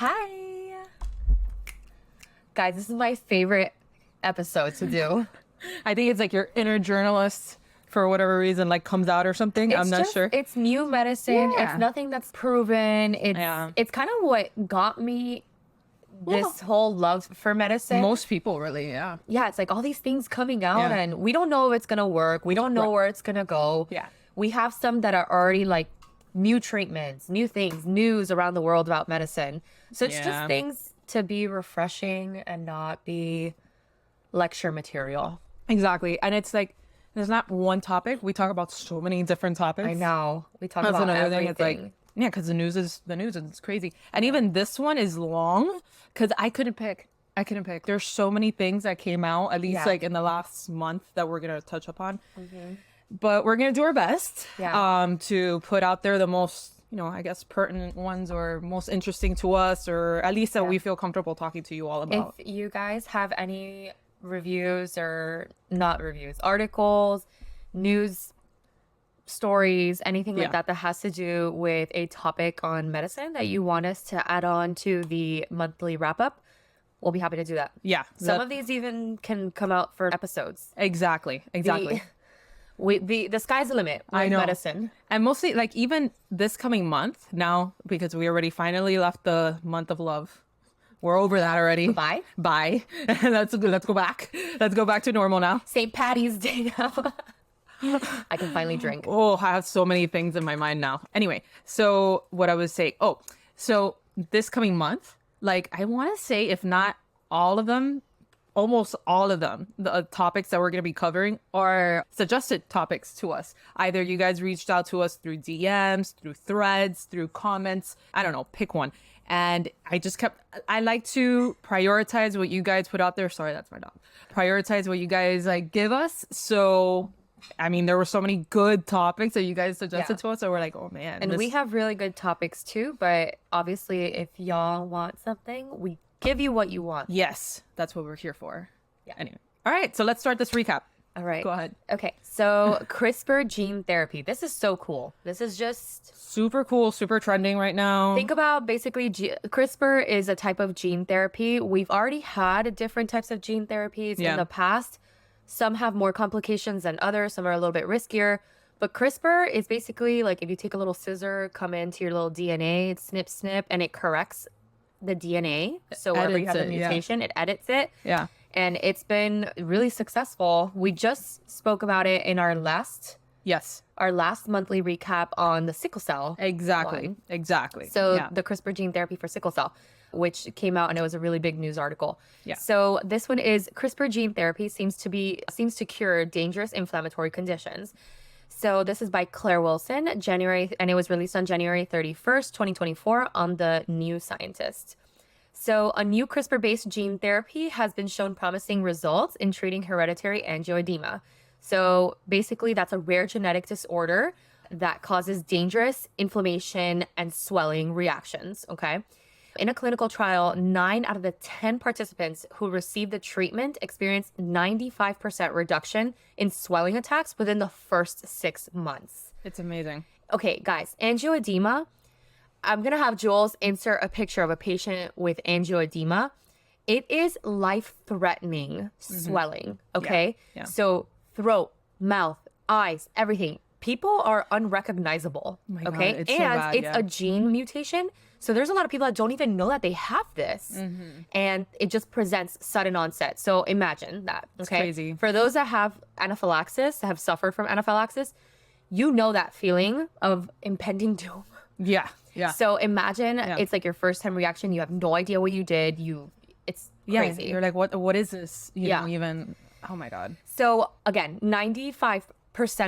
Hi. Guys, this is my favorite episode to do. I think it's like your inner journalist, for whatever reason, like comes out or something. I'm not sure. It's new medicine. Yeah. It's nothing that's proven. It's kind of what got me this whole love for medicine. Most people really, yeah. Yeah, it's like all these things coming out and we don't know if it's going to work. We don't know where it's going to go. Yeah. We have some that are already like new treatments, new things, news around the world about medicine. So it's just things to be refreshing and not be lecture material. Exactly. And it's like, there's not one topic. We talk about so many different topics. I know. We talk That's about another everything. thing. It's like, yeah, because the news is it's crazy. And even this one is long because I couldn't pick. There's so many things that came out, at least like in the last month, that we're going to touch upon. Mm-hmm. But we're going to do our best to put out there the most, I guess, pertinent ones or most interesting to us, or at least that we feel comfortable talking to you all about. If you guys have any reviews or not reviews, articles, news stories, anything like that has to do with a topic on medicine that you want us to add on to the monthly wrap-up, we'll be happy to do that. Yeah. Some of these even can come out for episodes. Exactly. The sky's the limit with medicine. And mostly, like, even this coming month now, because we already finally left the month of love. We're over that already. Bye. Let's go back. Let's go back to normal now. St. Patty's Day now. I can finally drink. Oh, I have so many things in my mind now. Anyway, so what I was saying. Oh, so this coming month, like, I want to say, if not all of them, almost all of them, the topics that we're going to be covering are suggested topics to us. Either you guys reached out to us through DMs, through threads, through comments. I don't know, pick one. And I like to prioritize what you guys put out there. Sorry, that's my dog. Prioritize what you guys like give us. So, I mean, there were so many good topics that you guys suggested to us. So we're like, oh man. And we have really good topics too. But obviously, if y'all want something, we give you what you want. Yes, that's what we're here for. Yeah. Anyway. All right. So let's start this recap. All right. Go ahead. Okay. So CRISPR gene therapy. This is so cool. This is just super cool, super trending right now. Think about basically CRISPR is a type of gene therapy. We've already had different types of gene therapies in the past. Some have more complications than others. Some are a little bit riskier. But CRISPR is basically like if you take a little scissor, come into your little DNA, snip, snip, and it corrects the DNA. So wherever you have a mutation, it edits it. Yeah. And it's been really successful. We just spoke about it in our last monthly recap on the sickle cell. Exactly. So the CRISPR gene therapy for sickle cell, which came out and it was a really big news article. Yeah. So this one is CRISPR gene therapy seems to cure dangerous inflammatory conditions. So this is by Claire Wilson, and it was released on January 31st, 2024 on the New Scientist. So a new CRISPR-based gene therapy has been shown promising results in treating hereditary angioedema. So basically that's a rare genetic disorder that causes dangerous inflammation and swelling reactions, okay? In a clinical trial, 9 out of the 10 participants who received the treatment experienced 95% reduction in swelling attacks within the first 6 months. It's amazing. Okay, guys, angioedema. I'm going to have Jules insert a picture of a patient with angioedema. It is life-threatening swelling, okay? Yeah. So throat, mouth, eyes, everything. People are unrecognizable, okay? God, it's a gene mutation. So there's a lot of people that don't even know that they have this. Mm-hmm. And it just presents sudden onset. So imagine that, okay? It's crazy. For those that have anaphylaxis, that have suffered from anaphylaxis, you know that feeling of impending doom. Yeah. So imagine it's like your first time reaction. You have no idea what you did. It's crazy. You're like, what is this? You know, even, oh my God. So again, 95%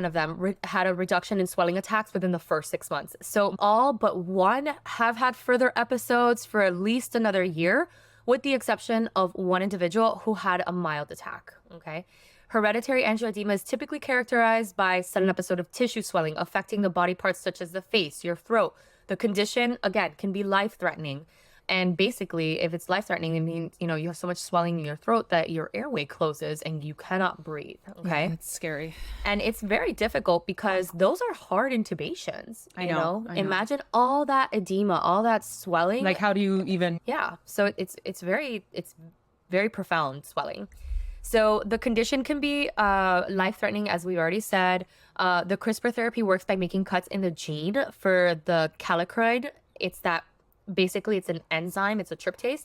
of them had a reduction in swelling attacks within the first 6 months. So all but one have had further episodes for at least another year, with the exception of one individual who had a mild attack, okay? Hereditary angioedema is typically characterized by sudden episode of tissue swelling affecting the body parts such as the face, your throat. The condition, again, can be life-threatening. And basically, if it's life-threatening, it means, you have so much swelling in your throat that your airway closes and you cannot breathe. Okay. That's scary. And it's very difficult because those are hard intubations. I know. Imagine all that edema, all that swelling. Like, how do you even? Yeah. So it's very profound swelling. So the condition can be life-threatening, as we already said. The CRISPR therapy works by making cuts in the gene for the calicroid. Basically, it's an enzyme. It's a tryptase.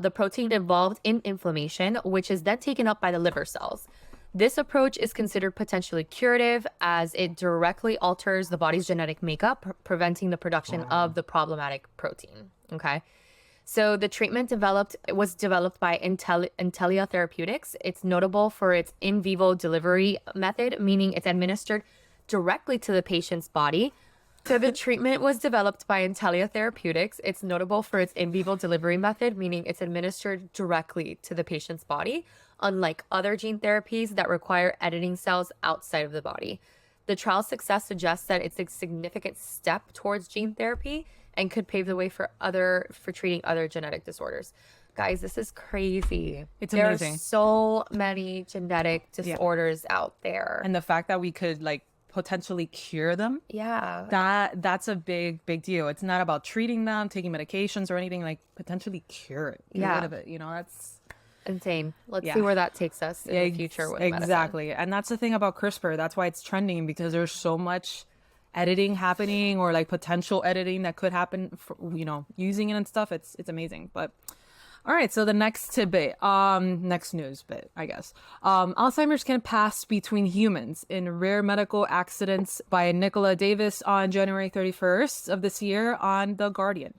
The protein involved in inflammation, which is then taken up by the liver cells. This approach is considered potentially curative as it directly alters the body's genetic makeup, preventing the production of the problematic protein. Okay. So the treatment was developed by Intellia Therapeutics. It's notable for its in vivo delivery method, meaning it's administered directly to the patient's body. So the treatment was developed by Intellia Therapeutics. It's notable for its in vivo delivery method, meaning it's administered directly to the patient's body, unlike other gene therapies that require editing cells outside of the body. The trial's success suggests that it's a significant step towards gene therapy and could pave the way for treating other genetic disorders. Guys, this is crazy. It's amazing. There are so many genetic disorders out there. And the fact that we could potentially cure them. Yeah. That's a big deal. It's not about treating them, taking medications or anything, potentially cure it. Get rid of it. That's insane. Let's see where that takes us in the future with medicine. Exactly. And that's the thing about CRISPR. That's why it's trending, because there's so much editing happening, or potential editing that could happen for, using it and stuff. It's amazing. But all right, so the next next news bit, I guess. Alzheimer's can pass between humans in rare medical accidents by Nicola Davis on January 31st of this year on The Guardian.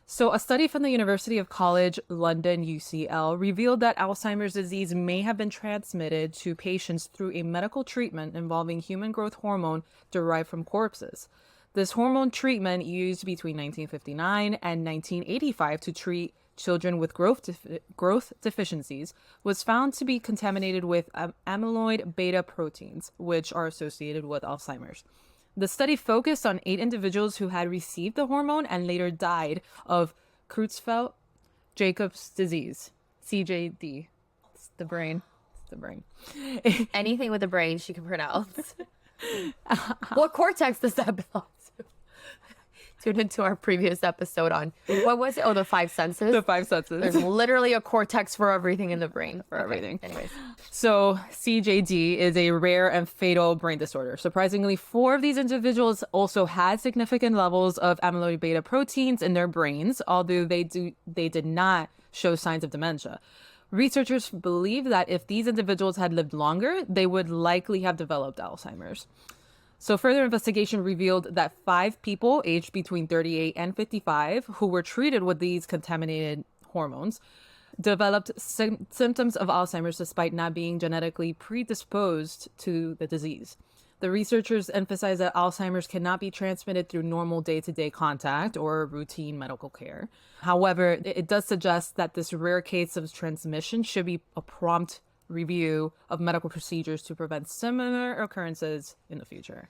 So a study from the University of College London, UCL, revealed that Alzheimer's disease may have been transmitted to patients through a medical treatment involving human growth hormone derived from corpses. This hormone treatment, used between 1959 and 1985 to treat children with growth deficiencies, was found to be contaminated with amyloid beta proteins, which are associated with Alzheimer's. The study focused on 8 individuals who had received the hormone and later died of Creutzfeldt-Jacobs disease, CJD. It's the brain. Anything with a brain she can pronounce. What cortex does that belong to? Tune into our previous episode on, what was it? Oh, the 5 senses. The 5 senses. There's literally a cortex for everything in the brain. For everything. Anyways. So CJD is a rare and fatal brain disorder. Surprisingly, 4 of these individuals also had significant levels of amyloid beta proteins in their brains, although they did not show signs of dementia. Researchers believe that if these individuals had lived longer, they would likely have developed Alzheimer's. So further investigation revealed that 5 people aged between 38 and 55 who were treated with these contaminated hormones developed symptoms of Alzheimer's despite not being genetically predisposed to the disease. The researchers emphasize that Alzheimer's cannot be transmitted through normal day-to-day contact or routine medical care. However, it does suggest that this rare case of transmission should be a prompt review of medical procedures to prevent similar occurrences in the future.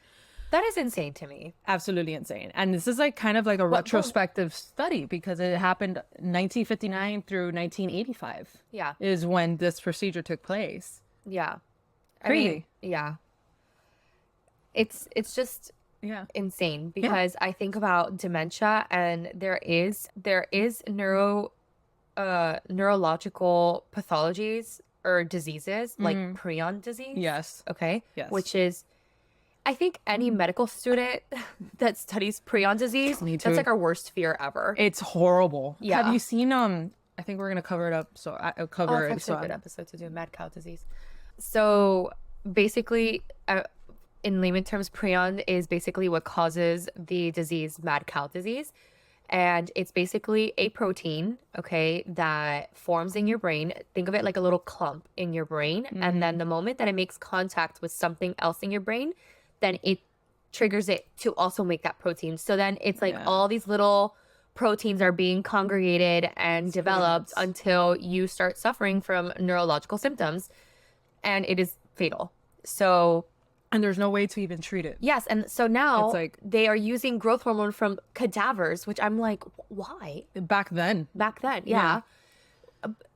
That is insane to me. Absolutely insane. And this is kind of a retrospective study, because it happened 1959 through 1985. Yeah. Is when this procedure took place. Yeah. Crazy. Yeah. It's just insane, because I think about dementia, and there is neurological pathologies or diseases like prion disease. Yes. Okay. Yes. Which is, I think any medical student that studies prion disease, that's our worst fear ever. It's horrible. Yeah. Have you seen I think we're gonna cover it up. So I'll cover it. It's actually a good episode to do mad cow disease. So basically, in layman terms, prion is basically what causes the disease mad cow disease. And it's basically a protein, okay, that forms in your brain. Think of it like a little clump in your brain. And then the moment that it makes contact with something else in your brain, then it triggers it to also make that protein. So then it's all these little proteins are being congregated and developed until you start suffering from neurological symptoms. And it is fatal. So And there's no way to even treat it. Yes, and so now It's like- they are using growth hormone from cadavers, which I'm like, why? Back then. Back then, yeah.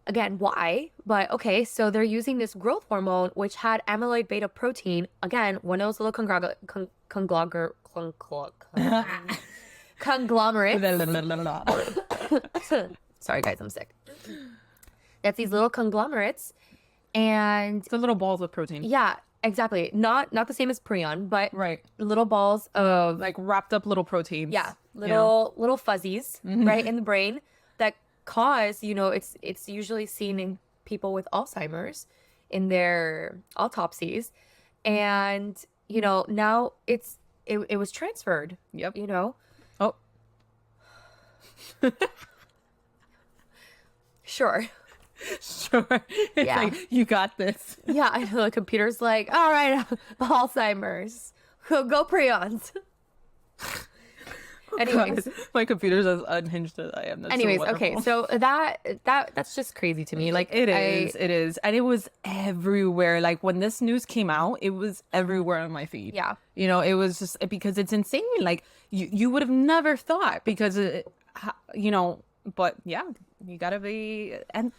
Again, why? But okay, so they're using this growth hormone, which had amyloid beta protein. Again, one of those little conglomerates. Sorry, guys, I'm sick. That's these little conglomerates, and It's the little balls of protein. yeah, exactly. Not the same as prion, but Right. little balls of Like wrapped up little proteins. yeah, you know? little fuzzies, right, in the brain that cause, it's usually seen in people with Alzheimer's in their autopsies, and now it was transferred. Yep. Oh. Sure. Sure. It's Yeah. like, you got this. Yeah, I know the computer's like, all right, Alzheimer's. Go prions. Anyways. God, my computer's as unhinged as I am. That's so Anyways, wonderful. okay, so that's just crazy to me. Like It is. And it was everywhere. Like when this news came out, it was everywhere on my feed. Yeah. It was just because it's insane. Like you would have never thought because, but yeah, you gotta be. And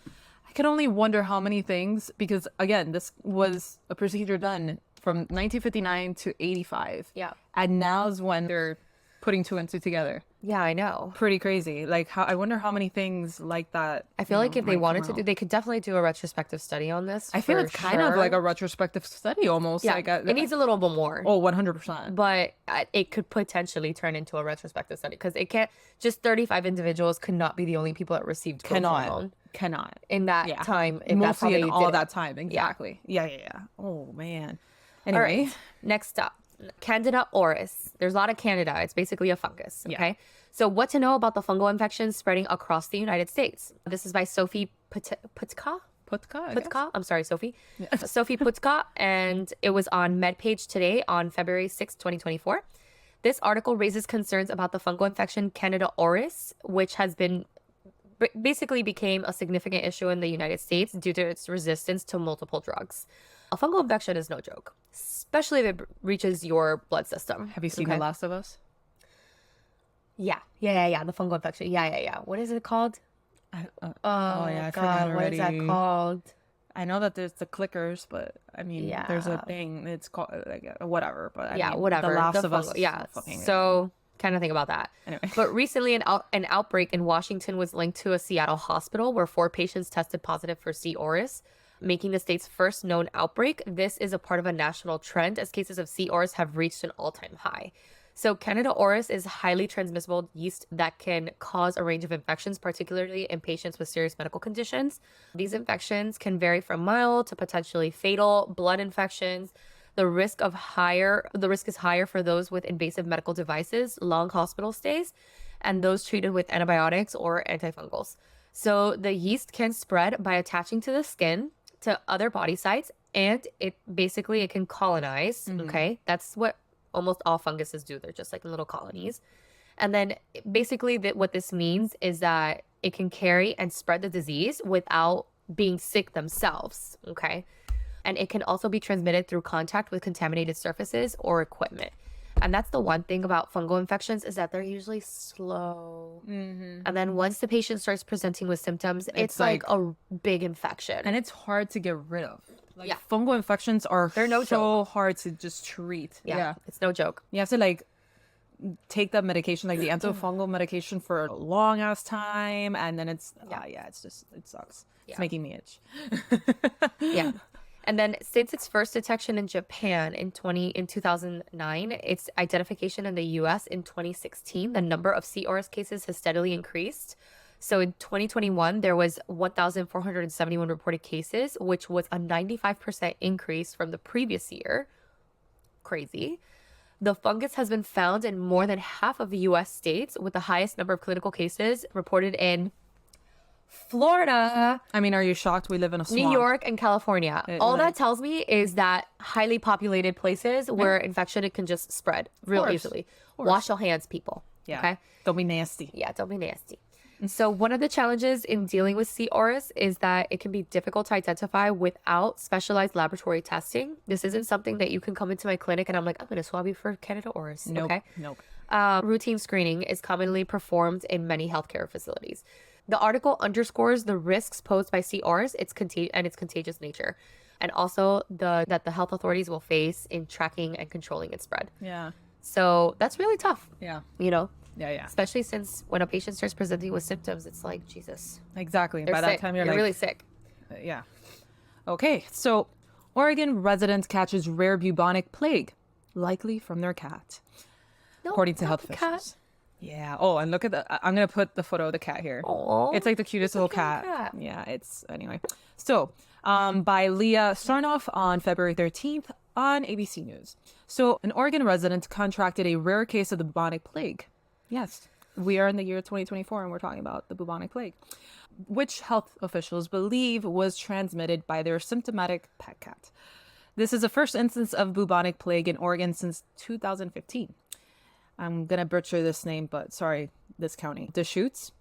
I can only wonder how many things, because again, this was a procedure done from 1959 to 85. Yeah. And now's when they're putting two and two together. Yeah, I know. Pretty crazy. Like I wonder how many things like that. I feel like if they might wanted come to out. do, they could definitely do a retrospective study on this. I feel for it's kind of sure. like a retrospective study almost. Yeah, Like it needs a little bit more. 100%. But it could potentially turn into a retrospective study because it can't. Just 35 individuals could not be the only people that received growth hormone Cannot. in that Yeah. time. If that's how Mostly in they all did it. that time. Exactly. Yeah. Oh, man. All Anyway. right. Next up, Candida auris. There's a lot of Candida. It's basically a fungus. Yeah. Okay. So what to know about the fungal infection spreading across the United States? This is by Sophie Putka. Putka? Putka. I'm sorry, Sophie. Sophie Putka, and it was on MedPage today on February 6, 2024. This article raises concerns about the fungal infection Candida auris, which has been basically became a significant issue in the United States due to its resistance to multiple drugs. A fungal infection is no joke, especially if it reaches your blood system. Have you seen Okay? The Last of Us? Yeah. The fungal infection. Yeah. What is it called? I God, forgot what is that already. called? I know that there's the clickers, but I mean, there's a Yeah. thing. It's called like whatever. But I Yeah, mean, whatever. The Last The of Us. fungal- Yeah. Fucking So kind of think about that. Anyway. But recently, an outbreak in Washington was linked to a Seattle hospital where 4 patients tested positive for C. auris, making the state's first known outbreak. This is a part of a national trend as cases of C. auris have reached an all-time high. So Candida auris is highly transmissible yeast that can cause a range of infections, particularly in patients with serious medical conditions. These infections can vary from mild to potentially fatal blood infections. The risk is higher for those with invasive medical devices, long hospital stays, and those treated with antibiotics or antifungals. So the yeast can spread by attaching to the skin, to other body sites, and it can colonize. Okay, that's what almost all funguses do. They're just like little colonies. And then basically what this means is that it can carry and spread the disease without being sick themselves. Okay. And it can also be transmitted through contact with contaminated surfaces or equipment. And that's the one thing about fungal infections is that they're usually slow. And then once the patient starts presenting with symptoms, it's like a big infection. And it's hard to get rid of. Like Yeah. fungal infections are They're no so hard to just treat. yeah, it's no joke. You have to like take that medication, like the antifungal medication for a long ass time, and then it's it's just it sucks. It's making me itch. Yeah. And then since its first detection in Japan in 2009, its identification in the US in 2016, the number of C. auris cases has steadily increased. So in 2021, there was 1,471 reported cases, which was a 95% increase from the previous year. Crazy. The fungus has been found in more than half of the US states, with the highest number of clinical cases reported in Florida, I mean, are you shocked we live in a swamp? New York, and California. All that tells me is that highly populated places where infection it can just spread real course. easily. Of course. Wash your hands, people. Yeah. Okay. Don't be nasty. Yeah, don't be nasty. So one of the challenges in dealing with C. auris is that it can be difficult to identify without specialized laboratory testing. This isn't something that you can come into my clinic and I'm like, I'm going to swab you for Candida auris. Nope. Okay. Nope. Routine screening is commonly performed in many healthcare facilities. The article underscores the risks posed by C. auris, its contagious nature, and also that the health authorities will face in tracking and controlling its spread. Yeah. So that's really tough. Yeah. You know? Yeah. Especially since when a patient starts presenting with symptoms, it's like, Jesus. Exactly. They're By sick. that time, you're They're like, really sick. Yeah. Okay. So, Oregon resident catches rare bubonic plague, likely from their cat, according to health officials. Yeah. Oh, and look at I'm going to put the photo of the cat here. Oh, it's like the cutest little cat. Yeah. Anyway. So, by Leah Sarnoff on February 13th on ABC News. So, an Oregon resident contracted a rare case of the bubonic plague. Yes. We are in the year 2024 and we're talking about the bubonic plague, which health officials believe was transmitted by their symptomatic pet cat. This is the first instance of bubonic plague in Oregon since 2015. I'm going to butcher this name, but sorry, this county. Deschutes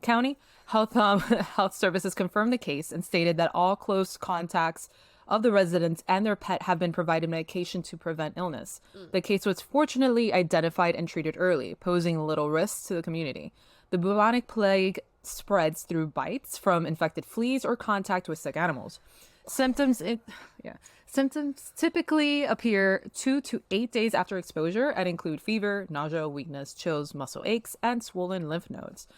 County Health Services confirmed the case and stated that all close contacts of the residents and their pet have been provided medication to prevent illness. The case was fortunately identified and treated early, posing little risk to the community. The bubonic plague spreads through bites from infected fleas or contact with sick animals. Symptoms typically appear 2 to 8 days after exposure and include fever, nausea, weakness, chills, muscle aches, and swollen lymph nodes.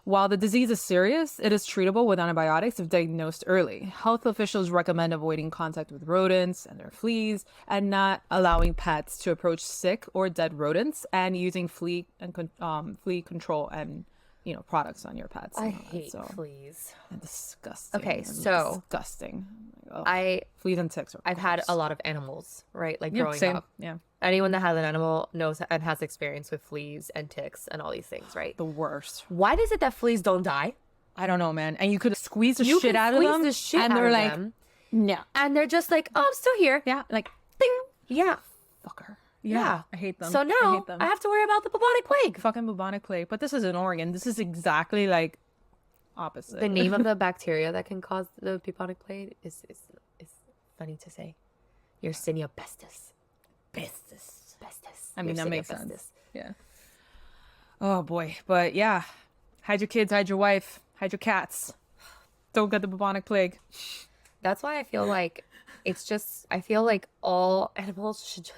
While the disease is serious, it is treatable with antibiotics if diagnosed early. Health officials recommend avoiding contact with rodents and their fleas and not allowing pets to approach sick or dead rodents and using flea control and products on your pets. I hate fleas. Disgusting. Okay, so disgusting. Fleas and ticks. I've had a lot of animals, right? Like growing up. Yeah. Anyone that has an animal knows and has experience with fleas and ticks and all these things, right? The worst. Why is it that fleas don't die? I don't know, man. And you could squeeze the shit out of them, and they're like, no. And they're just like, oh, I'm still here. Yeah, like, ding. Yeah. Fucker. Yeah. I hate them. So now I have to worry about the bubonic plague. Fucking bubonic plague. But this is in Oregon. This is exactly like opposite. The name of the bacteria that can cause the bubonic plague is funny to say. Yersinia pestis. Pestis. I mean, that Yersinia makes pestis. sense. Yeah. Oh, boy. But yeah. Hide your kids, hide your wife, hide your cats. Don't get the bubonic plague. That's why I feel like I feel like all animals should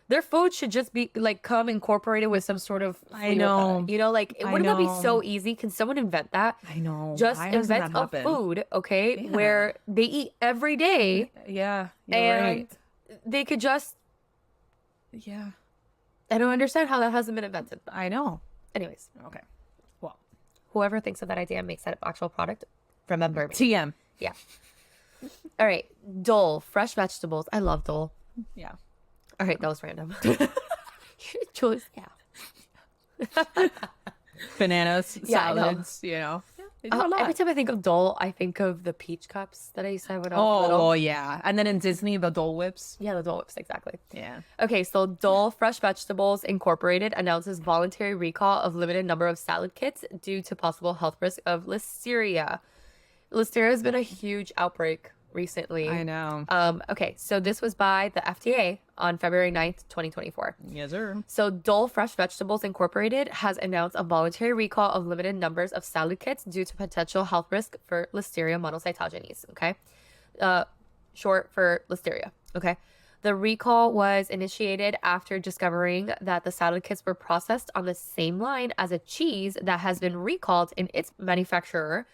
their food should just be like come incorporated with some sort of I know. Wouldn't that be so easy? Can someone invent that? I know. Just invent a food, okay, where they eat every day. Yeah. And right. they could just Yeah. I don't understand how that hasn't been invented. I know. Anyways. Okay. Well. Whoever thinks of that idea and makes that actual product, remember me. TM. Yeah. All right. Dole, fresh vegetables. I love Dole. Yeah. All right, that was random. Choice, yeah. Bananas, salads, Every time I think of Dole, I think of the peach cups that I used to have when I was little. Oh, yeah. And then in Disney, the Dole Whips. Yeah, the Dole Whips, exactly. Yeah. Okay, so Dole Fresh Vegetables Incorporated announces voluntary recall of limited number of salad kits due to possible health risk of listeria. Listeria has been a huge outbreak recently. I know. Okay, so this was by the FDA on February 9th, 2024. Yes, sir. So Dole Fresh Vegetables Incorporated has announced a voluntary recall of limited numbers of salad kits due to potential health risk for Listeria monocytogenes, okay? Short for Listeria, okay? The recall was initiated after discovering that the salad kits were processed on the same line as a cheese that has been recalled in its manufacturer,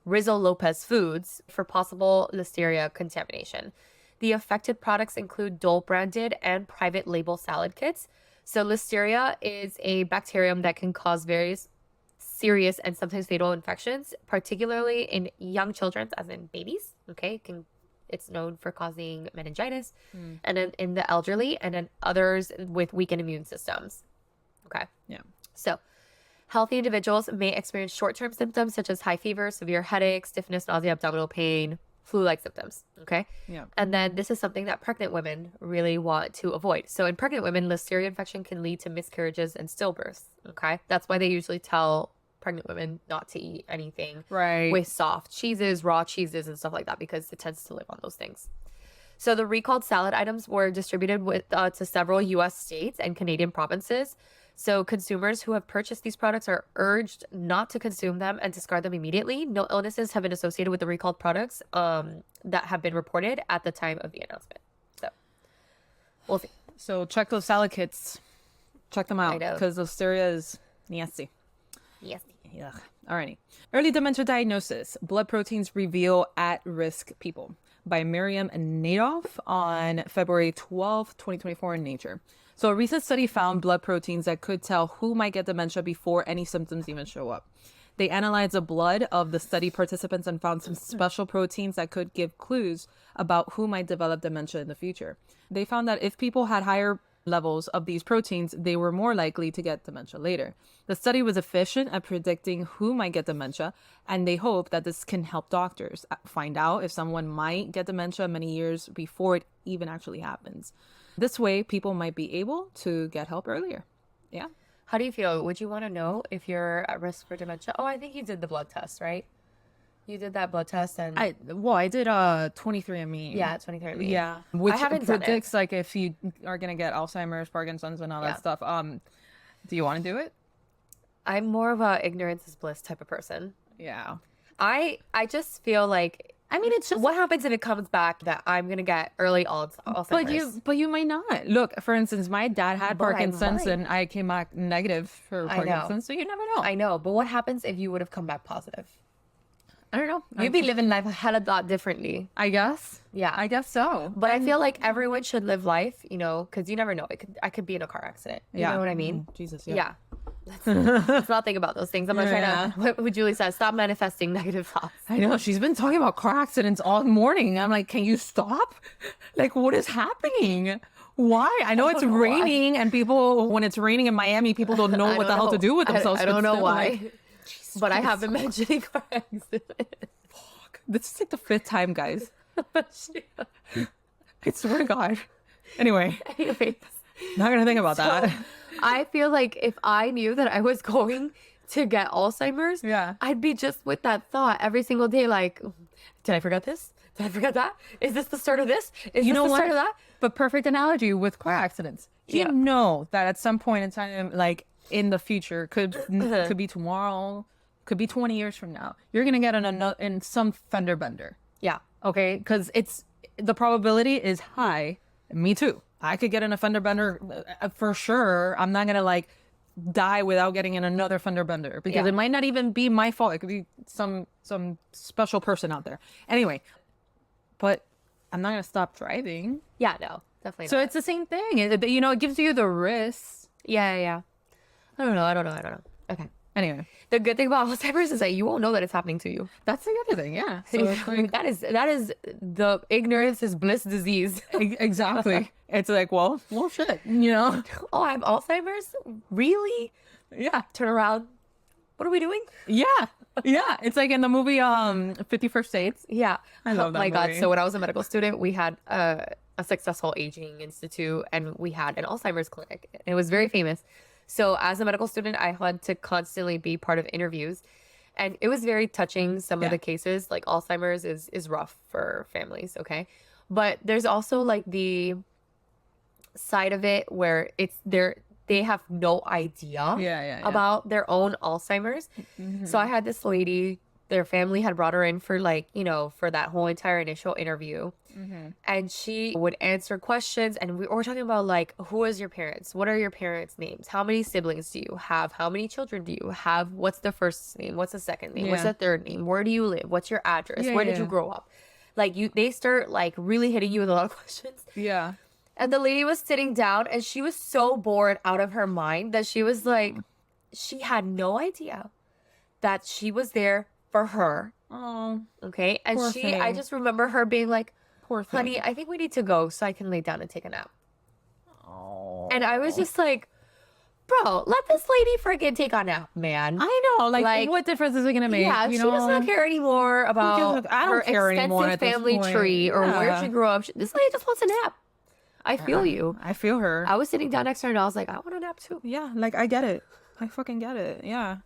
Rizzo Lopez Foods, for possible Listeria contamination. The affected products include Dole branded and private label salad kits. So Listeria is a bacterium that can cause various serious and sometimes fatal infections, particularly in young children, as in babies. Okay, it's known for causing meningitis, and then in the elderly, and then others with weakened immune systems. Okay. Yeah. So healthy individuals may experience short-term symptoms such as high fever, severe headache, stiffness, nausea, abdominal pain, flu-like symptoms. Okay. Yeah. And then this is something that pregnant women really want to avoid. So in pregnant women, Listeria infection can lead to miscarriages and stillbirths. Okay. That's why they usually tell pregnant women not to eat anything Right. with soft cheeses, raw cheeses, and stuff like that because it tends to live on those things. So the recalled salad items were distributed to several U.S. states and Canadian provinces. So consumers who have purchased these products are urged not to consume them and discard them immediately. No illnesses have been associated with the recalled products that have been reported at the time of the announcement. So we'll see. So check those salad kits. Check them out I know. because Listeria is nasty. Yes. Yeah. Alrighty. Early dementia diagnosis. Blood proteins reveal at-risk people by Miriam Nadoff on February 12th, 2024 in Nature. So a recent study found blood proteins that could tell who might get dementia before any symptoms even show up. They analyzed the blood of the study participants and found some special proteins that could give clues about who might develop dementia in the future. They found that if people had higher levels of these proteins, they were more likely to get dementia later. The study was efficient at predicting who might get dementia, and they hope that this can help doctors find out if someone might get dementia many years before it even actually happens. This way, people might be able to get help earlier. Yeah. How do you feel? Would you want to know if you're at risk for dementia? Oh, I think you did the blood test, right? You did that blood test and I did 23andMe. yeah, 23andMe. Yeah, which I haven't done it. predicts like if you are gonna get Alzheimer's, Parkinson's, and all that stuff. Do you want to do it? I'm more of a ignorance is bliss type of person. Yeah. I just feel like, I mean, it's just what happens if it comes back that I'm gonna get early Alzheimer's. But you might not. Look, for instance, my dad had But I Parkinson's might. and I came back negative for I know. Parkinson's, so you never know. I know, but what happens if you would have come back positive? I don't know. You'd be living life a hell of a lot differently. I guess. Yeah. I guess so. But I feel like everyone should live life, because you never know. I could be in a car accident. You know what I mean? Jesus. Yeah. Let's not think about those things. I'm not Yeah. trying to, what Julie says, stop manifesting negative thoughts. I know. She's been talking about car accidents all morning. I'm like, can you stop? Like, what is happening? Why? I know it's know why. raining and people, when it's raining in Miami, people don't know what the hell to do with themselves. I don't but know still, why. like, But I have been mentioning car accidents. this is like the 5th time, guys. I swear to God. Anyway, Anyways, not going to think about that. I feel like if I knew that I was going to get Alzheimer's, Yeah. I'd be just with that thought every single day. Like, did I forget this? Did I forget that? Is this the start of this? Is You this know the what? start of that? But perfect analogy with car accidents. Yeah. You know that at some point in time, like in the future, could be tomorrow, could be 20 years from now, you're gonna get in some fender bender. Yeah. Okay, because the probability is high. Me too. I could get in a fender bender for sure. I'm not gonna like die without getting in another fender bender because Yeah. it might not even be my fault. It could be some special person out there. Anyway, but I'm not gonna stop driving. Yeah, no, definitely So not. it's the same thing. It gives you the risk. Yeah. I don't know. Okay. Anyway, The good thing about Alzheimer's is that you won't know that it's happening to you. that's the other thing. Yeah. So it's like, that is the ignorance is bliss disease. exactly. It's like, well, shit. You know? Oh, I have Alzheimer's? Really? Yeah. Turn around. What are we doing? Yeah. Yeah. It's like in the movie 50 First Dates. Yeah. I love that Oh my God. movie. So when I was a medical student, we had a successful aging institute and we had an Alzheimer's clinic. It was very famous. So as a medical student, I had to constantly be part of interviews. And it was very touching, some of Yeah. the cases. Like Alzheimer's is rough for families, okay? But there's also like the side of it where they have no idea Yeah. about their own Alzheimer's. So I had this lady, their family had brought her in for for that whole entire initial interview. And she would answer questions and we were talking about like, who is your parents? What are your parents' names? How many siblings do you have? How many children do you have? What's the first name? What's the second name? What's Yeah. the third name? Where do you live? What's your address? Yeah, Where did yeah. you grow up? Like they start like really hitting you with a lot of questions. Yeah. And the lady was sitting down and she was so bored out of her mind that she was like, she had no idea that she was there for her. Oh, Okay. And Poor I thing. just remember her being like, poor thing. honey, I think we need to go so I can lay down and take a nap. Oh. And I was just like, bro, let this lady freaking take a nap, man. I know. Like, Like, what difference is it gonna make? Yeah, you she know? does not care anymore about I don't her care anymore extensive at this family point. tree or where Yeah. she grew up. This lady just wants a nap. I feel you. I feel her. I was sitting down next to her and I was like, I want a nap too. Yeah, like I get it. I fucking get it. Yeah.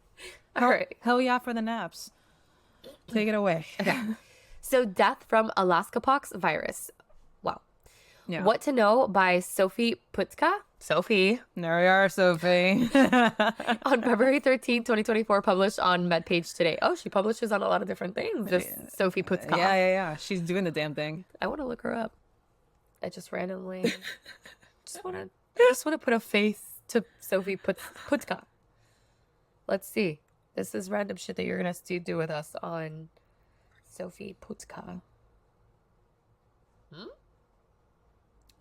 All right. Hell yeah for the naps. Take it away. Okay. So death from Alaskapox virus. Wow. Yeah. What to Know by Sophie Putzka. Sophie. There we are, Sophie. On February 13th, 2024, published on MedPage Today. Oh, she publishes on a lot of different things. Just Sophie Putzka. Yeah. She's doing the damn thing. I want to look her up. I just randomly just want to put a face to Sophie Putzka. Let's see. This is random shit that you're going to do with us on Sophie Putzka.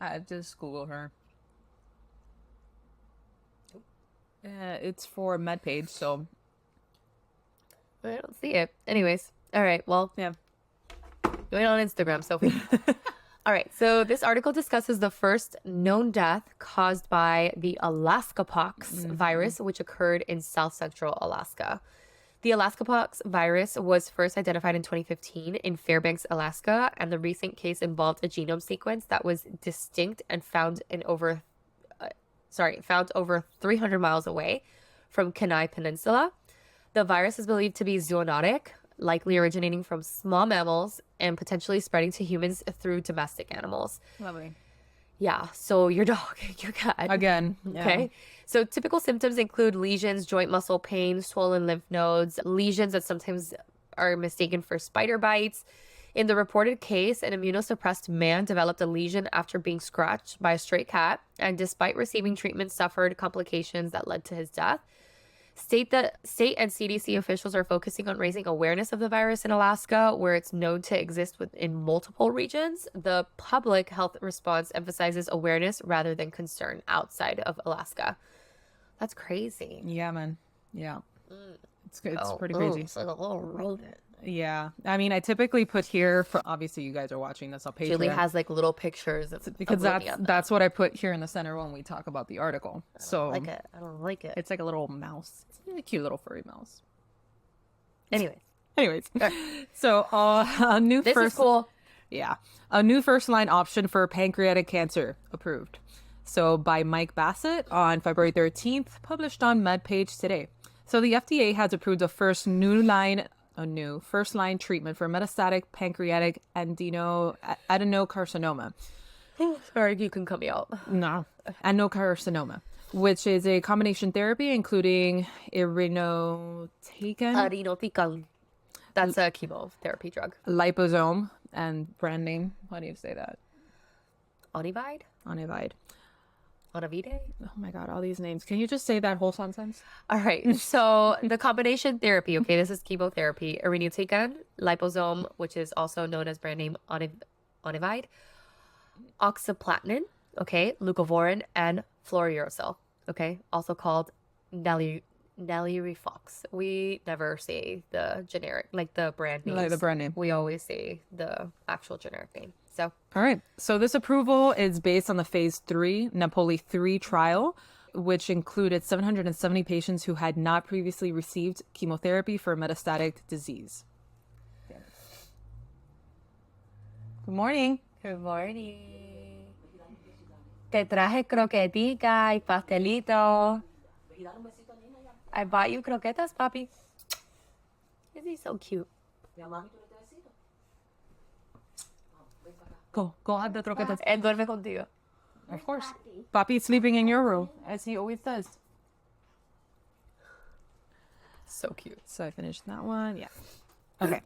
I just Google her. It's for MedPage, so I don't see it. Anyways, all right. Well, yeah. Doing it on Instagram, Sophie. All right. So this article discusses the first known death caused by the Alaskapox virus, which occurred in South Central Alaska. The Alaskapox virus was first identified in 2015 in Fairbanks, Alaska, and the recent case involved a genome sequence that was distinct and found over 300 miles away from Kenai Peninsula. The virus is believed to be zoonotic, likely originating from small mammals and potentially spreading to humans through domestic animals. Lovely. Yeah, so your dog, your cat. Again. Yeah. Okay. So typical symptoms include lesions, joint muscle pain, swollen lymph nodes, lesions that sometimes are mistaken for spider bites. In the reported case, an immunosuppressed man developed a lesion after being scratched by a stray cat, and despite receiving treatment, suffered complications that led to his death. State and CDC officials are focusing on raising awareness of the virus in Alaska, where it's known to exist in multiple regions. The public health response emphasizes awareness rather than concern outside of Alaska. That's crazy. Yeah, man. Yeah. It's pretty crazy. It's like a little rodent. Yeah. I mean, I typically put here for, obviously you guys are watching this on Patreon. Julie has like little pictures because that's what I put here in the center when we talk about the article. So I don't like it. It's like a little mouse. It's a cute little furry mouse. Anyways. So a new this is cool. Yeah. A new first line option for pancreatic cancer approved. So by Mike Bassett on February 13th, published on MedPage Today. So the FDA has approved a first new first line treatment for metastatic pancreatic adenocarcinoma. Sorry, you can cut me out. No. Adenocarcinoma, which is a combination therapy including irinotecan. That's a chemotherapy drug. Liposome and brand name. How do you say that? Onivide? Onivide. Onivide? Oh my God, all these names. Can you just say that whole sentence? All right. So the combination therapy, okay, this is chemotherapy, irinotecan, liposome, which is also known as brand name Onivide, oxaliplatin, okay, leucovorin, and fluorouracil, okay, also called Nalirifox. We never say the generic, like the brand name. Like the brand name. We always say the actual generic name. So, all right. So this approval is based on the phase 3 Napoli 3 trial, which included 770 patients who had not previously received chemotherapy for metastatic disease. Good morning. Good morning. Te traje croquetica y pastelito. I bought you croquetas, papi. Isn't he so cute? Go have the croquetas. Él duerme contigo. Of course. Papi's sleeping in your room, as he always does. So cute. So I finished that one. Yeah. Okay.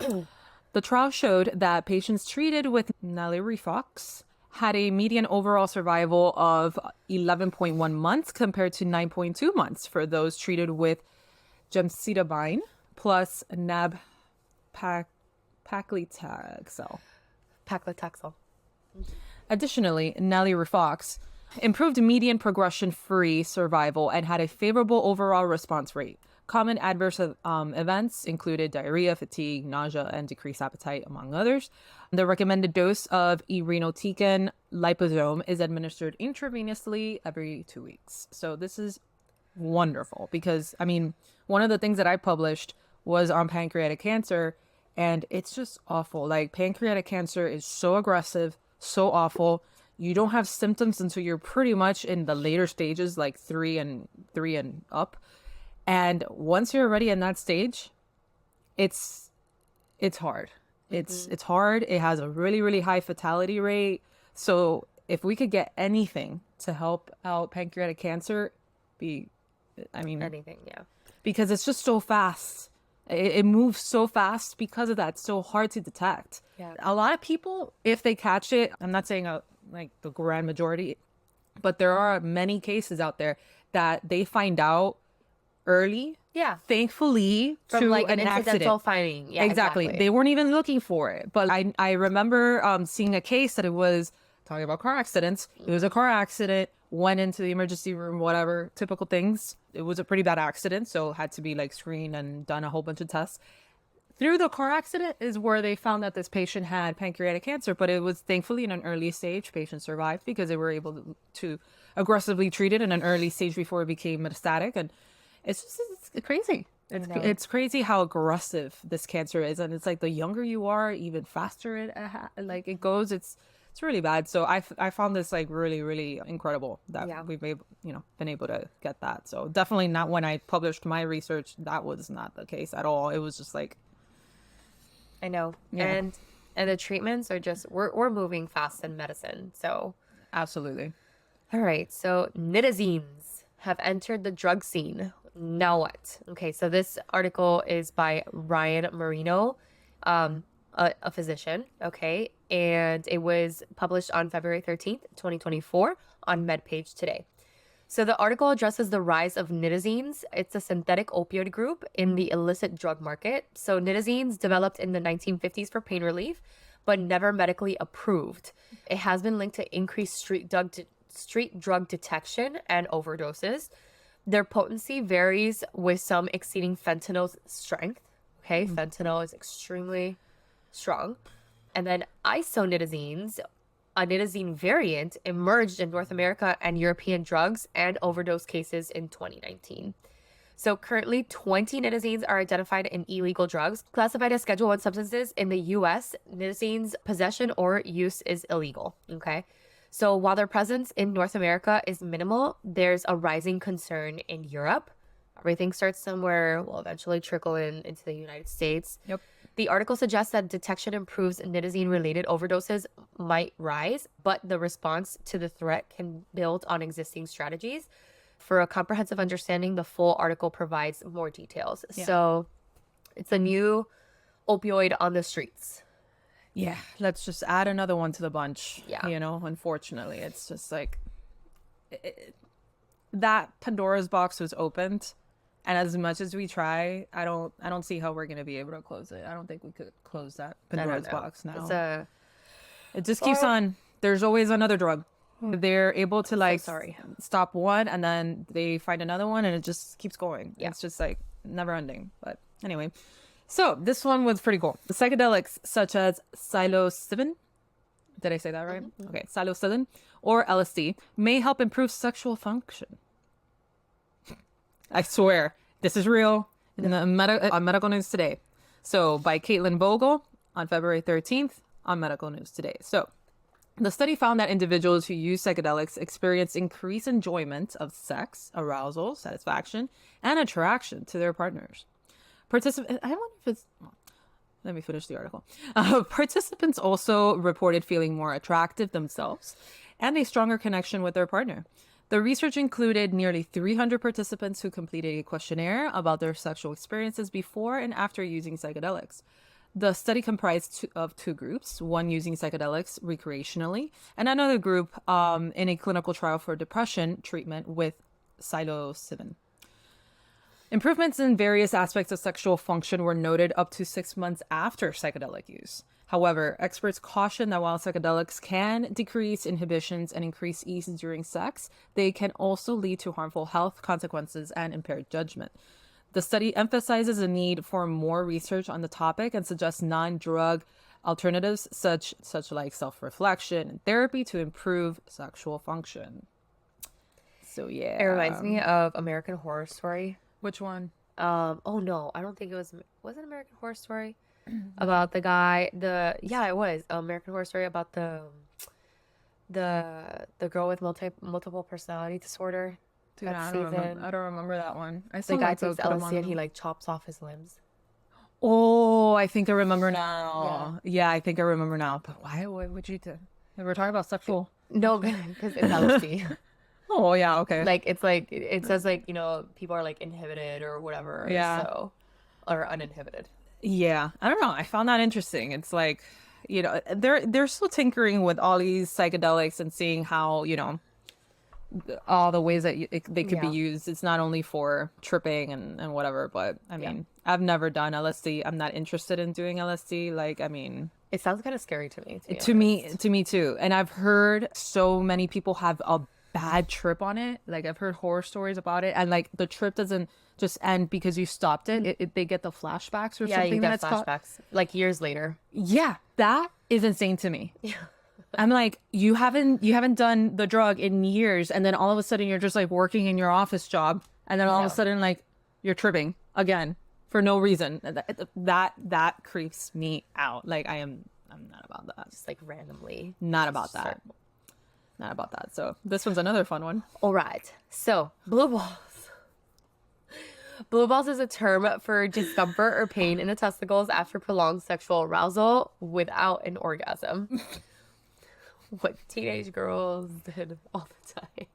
The trial showed that patients treated with Nalirifox had a median overall survival of 11.1 months compared to 9.2 months for those treated with gemcitabine plus nab-paclitaxel. Additionally, Nalirifox improved median progression-free survival and had a favorable overall response rate. Common adverse events included diarrhea, fatigue, nausea, and decreased appetite, among others. The recommended dose of irinotecan liposome is administered intravenously every 2 weeks. So this is wonderful because, I mean, one of the things that I published was on pancreatic cancer, and it's just awful. Like, pancreatic cancer is so aggressive, so awful. You don't have symptoms until you're pretty much in the later stages, like 3 and up. And once you're already in that stage, it's hard. It's hard. It has a really, really high fatality rate. So if we could get anything to help out pancreatic cancer, anything, yeah. Because it's just so fast. It moves so fast because of that. It's so hard to detect. Yeah. A lot of people, if they catch it, I'm not saying like the grand majority, but there are many cases out there that they find out early. Yeah. Thankfully, From to like an an incidental accident. finding. Yeah, Exactly. They weren't even looking for it. But I remember seeing a case that it was talking about car accidents. It was a car accident, went into the emergency room, whatever, typical things. It was a pretty bad accident, so had to be like screened and done a whole bunch of tests. Through the car accident is where they found that this patient had pancreatic cancer, but it was thankfully in an early stage. Patient survived because they were able to aggressively treat it in an early stage before it became metastatic. And it's crazy. It's crazy how aggressive this cancer is, and it's like the younger you are, even faster it goes. It's really bad. So I found this like really, really incredible that we've been able to get that. So definitely not when I published my research. That was not the case at all. It was just like, I know, and the treatments are just we're moving fast in medicine. So absolutely. All right. So nitazines have entered the drug scene. Now what? Okay, so this article is by Ryan Marino, a physician, okay? And it was published on February 13th, 2024 on MedPage Today. So the article addresses the rise of nitazines. It's a synthetic opioid group in the illicit drug market. So nitazines developed in the 1950s for pain relief, but never medically approved. It has been linked to increased street drug detection and overdoses. Their potency varies, with some exceeding fentanyl's strength. Okay, fentanyl is extremely strong. And then isonitazines, a nitazine variant, emerged in North America and European drugs and overdose cases in 2019. So currently 20 nitazines are identified in illegal drugs. Classified as Schedule 1 substances in the US, nitazines possession or use is illegal. Okay. So while their presence in North America is minimal, there's a rising concern in Europe. Everything starts somewhere, will eventually trickle into the United States. Yep. The article suggests that detection improves nitazine-related overdoses might rise, but the response to the threat can build on existing strategies. For a comprehensive understanding, the full article provides more details. Yeah. So it's a new opioid on the streets. Yeah, let's just add another one to the bunch. Yeah. Unfortunately, it's just like that Pandora's box was opened, and as much as we try, I don't see how we're going to be able to close it. I don't think we could close that Pandora's box now. It just keeps on. There's always another drug. They're able to stop one, and then they find another one, and it just keeps going. Yeah. It's just like never ending. But anyway. So this one was pretty cool. The psychedelics such as psilocybin, did I say that right? Mm-hmm. Okay, psilocybin or LSD may help improve sexual function. I swear, this is real on Medical News Today. So by Caitlin Bogle on February 13th on Medical News Today. So the study found that individuals who use psychedelics experience increased enjoyment of sex, arousal, satisfaction, and attraction to their partners. Let me finish the article. Participants also reported feeling more attractive themselves and a stronger connection with their partner. The research included nearly 300 participants who completed a questionnaire about their sexual experiences before and after using psychedelics. The study comprised of two groups, one using psychedelics recreationally and another group in a clinical trial for depression treatment with psilocybin. Improvements in various aspects of sexual function were noted up to 6 months after psychedelic use. However, experts caution that while psychedelics can decrease inhibitions and increase ease during sex, they can also lead to harmful health consequences and impaired judgment. The study emphasizes the need for more research on the topic and suggests non-drug alternatives such like self-reflection and therapy to improve sexual function. So yeah. It reminds me of American Horror Story. Which one? Oh no, I don't think it was it American Horror Story about the guy, it was American Horror Story about the girl with multiple personality disorder. Dude, that I don't remember that one. I The still guy like takes the LSD and he like chops off his limbs. Oh, I think I remember now. Yeah, I think I remember now. But why would you do? We're talking about sexual. No, because it's LSD. Oh, yeah, okay. Like it's like it says like, you know, people are like inhibited or whatever. Yeah. So or uninhibited. Yeah, I don't know. I found that interesting. It's like, you know, they're still tinkering with all these psychedelics and seeing how, you know, all the ways that they could be used. It's not only for tripping and whatever, but I mean, I've never done LSD. I'm not interested in doing LSD. Like, I mean, it sounds kind of scary to me. To me too. And I've heard so many people have a bad trip on it. Like, I've heard horror stories about it, and like the trip doesn't just end because you stopped it. They get the flashbacks or something. You get that's flashbacks like years later. Yeah, that is insane to me. Yeah. I'm like, you haven't done the drug in years, and then all of a sudden you're just like working in your office job, and then all of a sudden like you're tripping again for no reason. That creeps me out. Like, I'm not about that. Just like randomly. Not about that. Not about that. So this one's another fun one. All right. So blue balls. Blue balls is a term for discomfort or pain in the testicles after prolonged sexual arousal without an orgasm. What teenage girls did all the time.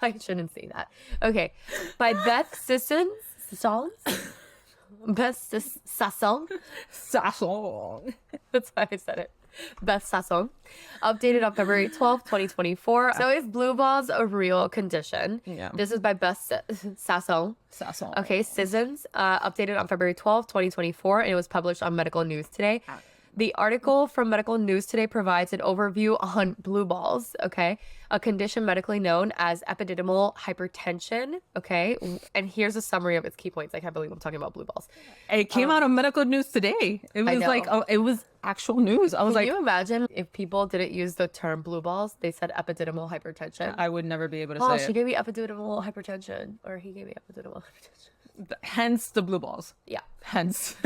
I shouldn't say that. Okay. By Beth Sisson. Sasson. That's why I said it. Beth Sasson. Updated on February 12th, 2024. So is blue balls a real condition? Yeah. This is by Beth Sasson. Sasson. Okay. Sissons. Updated on February 12th, 2024. And it was published on Medical News Today. The article from Medical News Today provides an overview on blue balls, okay? A condition medically known as epididymal hypertension, okay? And here's a summary of its key points. I can't believe I'm talking about blue balls. It came out on Medical News Today. It was like, it was actual news. I was like, can you imagine if people didn't use the term blue balls, they said epididymal hypertension? I would never be able to say she it. gave me epididymal hypertension, or he gave me epididymal hypertension. Hence the blue balls. Yeah. Hence.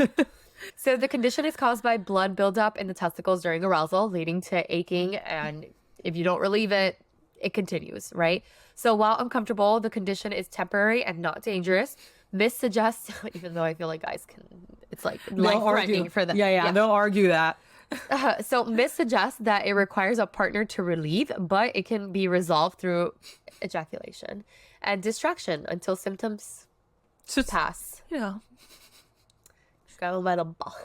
So the condition is caused by blood buildup in the testicles during arousal, leading to aching, and if you don't relieve it, it continues, right? So while uncomfortable, the condition is temporary and not dangerous. Myths suggest, even though I feel like guys can, it's like life-threatening for them. Yeah, they'll argue that. So myths suggest that it requires a partner to relieve, but it can be resolved through ejaculation and distraction until symptoms pass. Yeah. Grab him by the ball.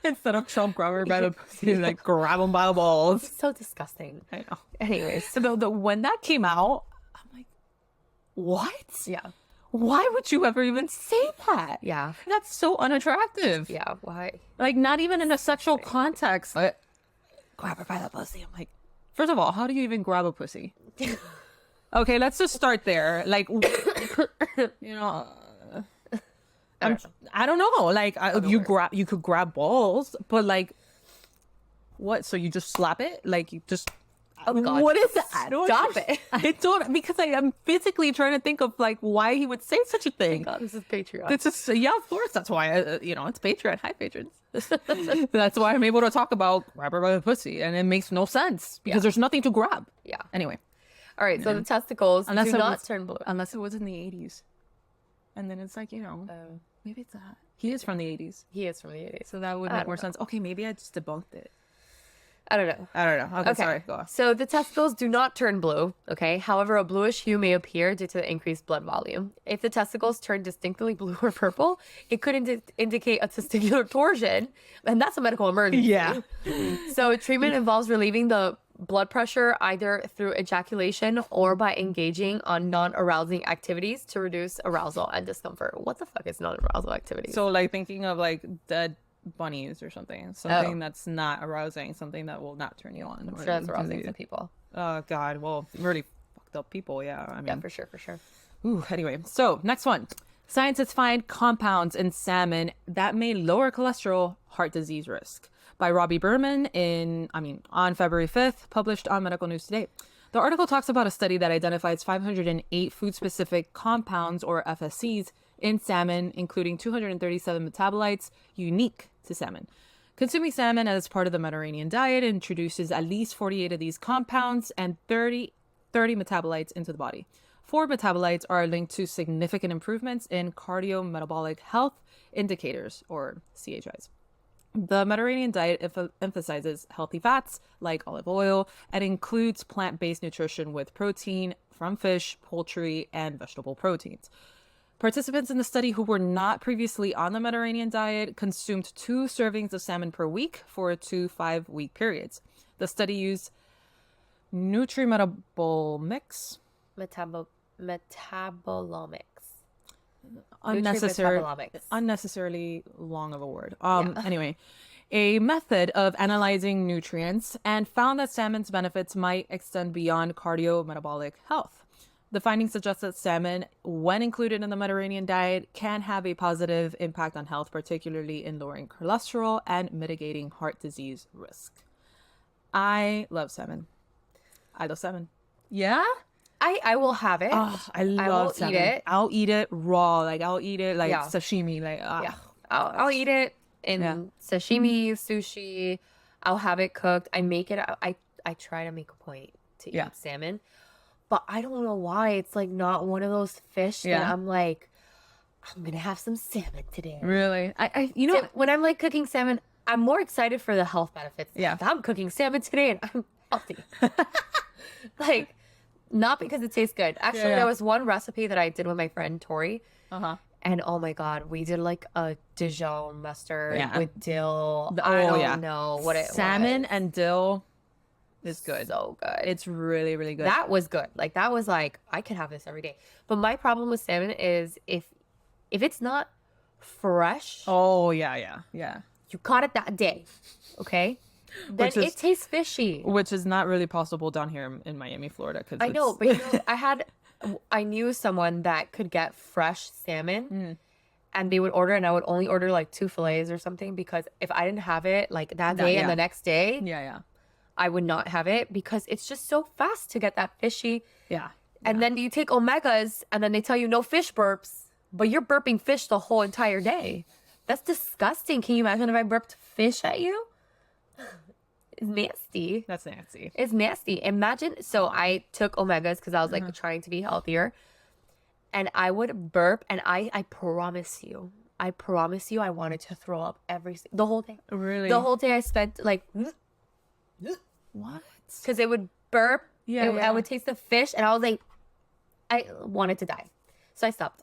Instead of Trump grab her by the pussy, like grab him by the balls. So disgusting. I know. Anyways. So when that came out, I'm like, what? Yeah. Why would you ever even say that? Yeah. That's so unattractive. Yeah. Why? Like, not even in a sexual context. But grab her by the pussy. I'm like, first of all, how do you even grab a pussy? Okay, let's just start there. Like, you know... I don't know. Like, you could grab balls, but like, what? So you just slap it? Like, you just. Oh God! What is that? I don't Stop it! I don't, because I am physically trying to think of like why he would say such a thing. Oh God, this is Patreon. It's just, yeah, of course. That's why it's Patreon. Hi, patrons. That's why I'm able to talk about grab her by the pussy, and it makes no sense because there's nothing to grab. Yeah. Anyway. All right. So the testicles do not turn blue unless it was in the 80s. And then it's like, maybe it's that. He is from the 80s. He is from the 80s. So that would make more sense. Okay, maybe I just debunked it. I don't know. Okay, sorry. Go on. So the testicles do not turn blue, okay? However, a bluish hue may appear due to the increased blood volume. If the testicles turn distinctly blue or purple, it could indicate a testicular torsion, and that's a medical emergency. Yeah. So treatment involves relieving the blood pressure either through ejaculation or by engaging on non-arousing activities to reduce arousal and discomfort. What the fuck is non-arousal activities? So like thinking of like dead bunnies or something that's not arousing, something that will not turn you on. I'm sure that's arousing to people. Oh God, well, really fucked up people. Yeah, I mean, yeah, for sure. Ooh, anyway, so next one. Scientists find compounds in salmon that may lower cholesterol heart disease risk. By Robbie Berman on February 5th, published on Medical News Today. The article talks about a study that identifies 508 food-specific compounds, or FSCs, in salmon, including 237 metabolites unique to salmon. Consuming salmon as part of the Mediterranean diet introduces at least 48 of these compounds, and 30 30 metabolites into the body. 4 metabolites are linked to significant improvements in cardiometabolic health indicators, or CHIs. The Mediterranean diet emphasizes healthy fats like olive oil and includes plant-based nutrition with protein from fish, poultry, and vegetable proteins. Participants in the study who were not previously on the Mediterranean diet consumed 2 servings of salmon per week for 2 5-week periods. The study used metabolomics. Unnecessarily long of a word. Anyway, a method of analyzing nutrients, and found that salmon's benefits might extend beyond cardiometabolic health. The findings suggest that salmon, when included in the Mediterranean diet, can have a positive impact on health, particularly in lowering cholesterol and mitigating heart disease risk. I love salmon. Yeah? I will have it. Oh, I love salmon. Eat it. I'll eat it raw. Like, I'll eat it like sashimi. Like, I'll eat it in sashimi, sushi. I'll have it cooked. I make it. I try to make a point to eat salmon, but I don't know why it's like not one of those fish that I'm like, I'm gonna have some salmon today. Really? When I'm like cooking salmon, I'm more excited for the health benefits. Yeah, I'm cooking salmon today and I'm healthy. Like, not because it tastes good. Actually, there was one recipe that I did with my friend Tori. And oh my God, we did like a Dijon mustard with dill. I don't know what it was. Salmon and dill is good. So good. It's really, really good. That was good. Like, that was like, I could have this every day. But my problem with salmon is if it's not fresh. Oh, yeah. You caught it that day. Okay? Then it tastes fishy. Which is not really possible down here in Miami, Florida. I know, but I knew someone that could get fresh salmon and they would order, and I would only order like 2 fillets or something, because if I didn't have it like that day and the next day, I would not have it, because it's just so fast to get that fishy. And then you take omegas and then they tell you no fish burps, but you're burping fish the whole entire day. That's disgusting. Can you imagine if I burped fish at you? It's nasty. That's nasty. It's nasty. Imagine. So I took omegas because I was like trying to be healthier, and I would burp, and I promise you, I wanted to throw up the whole day. Really? The whole day I spent like, what? Because it would burp. I would taste the fish, and I was like, I wanted to die, so I stopped.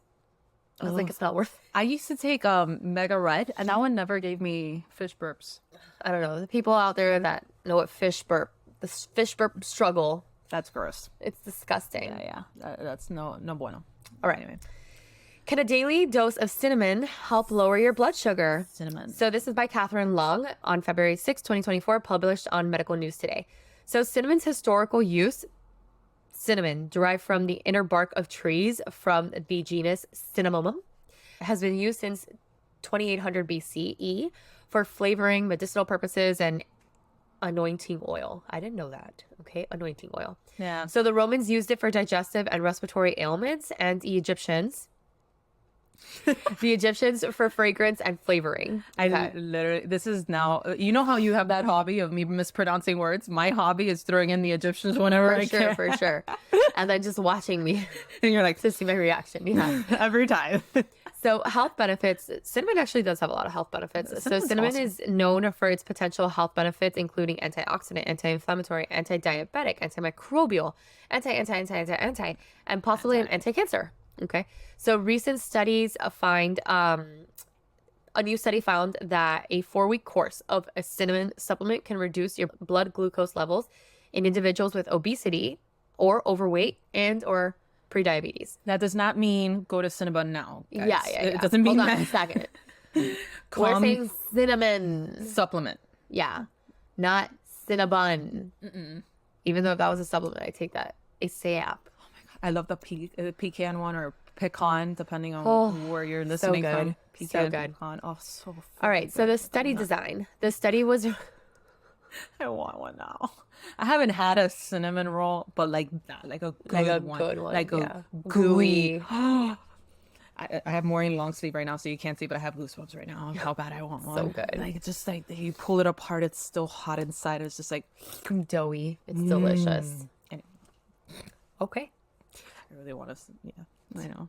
I was like, it's not worth it. I used to take Mega Red, and that one never gave me fish burps. I don't know. The people out there that know what the fish burp struggle. That's gross. It's disgusting. Yeah. That's no bueno. All right. Anyway. Can a daily dose of cinnamon help lower your blood sugar? Cinnamon. So this is by Catherine Long on February 6, 2024, published on Medical News Today. So cinnamon's historical use, cinnamon, derived from the inner bark of trees from the genus Cinnamomum, has been used since 2800 BCE for flavoring, medicinal purposes, and anointing oil. I didn't know that. Okay, anointing oil. Yeah. So the Romans used it for digestive and respiratory ailments, and the Egyptians for fragrance and flavoring. I literally, this is now, you know how you have that hobby of me mispronouncing words? My hobby is throwing in the Egyptians whenever I can. For sure. And then just watching me. And you're like, to see my reaction. Yeah. Every time. So health benefits. Cinnamon actually does have a lot of health benefits. Cinnamon awesome. is known for its potential health benefits, including antioxidant, anti-inflammatory, anti-diabetic, antimicrobial, anti, and possibly an anti-cancer. Okay. So recent studies find, a new study found that a 4-week course of a cinnamon supplement can reduce your blood glucose levels in individuals with obesity or overweight and or prediabetes. That does not mean go to Cinnabon now, guys. Yeah. It doesn't mean Hold that. on a second. We're saying cinnamon supplement. Yeah, not Cinnabon. Even though if that was a supplement, I take that ASAP. Oh my God, I love the pecan one, or pecan, depending on where you're listening from. Pecan, so good. Pecan. Oh, so all right, so the study design. The study was... I want one now. I haven't had a cinnamon roll, but like that, like a good one. Like a gooey. I have Maureen long sleeve right now, so you can't see, but I have goosebumps right now. How bad I want one. So good. Like, it's just like you pull it apart, it's still hot inside. It's just like doughy. It's delicious. Anyway. Okay. I really want to, yeah, I know.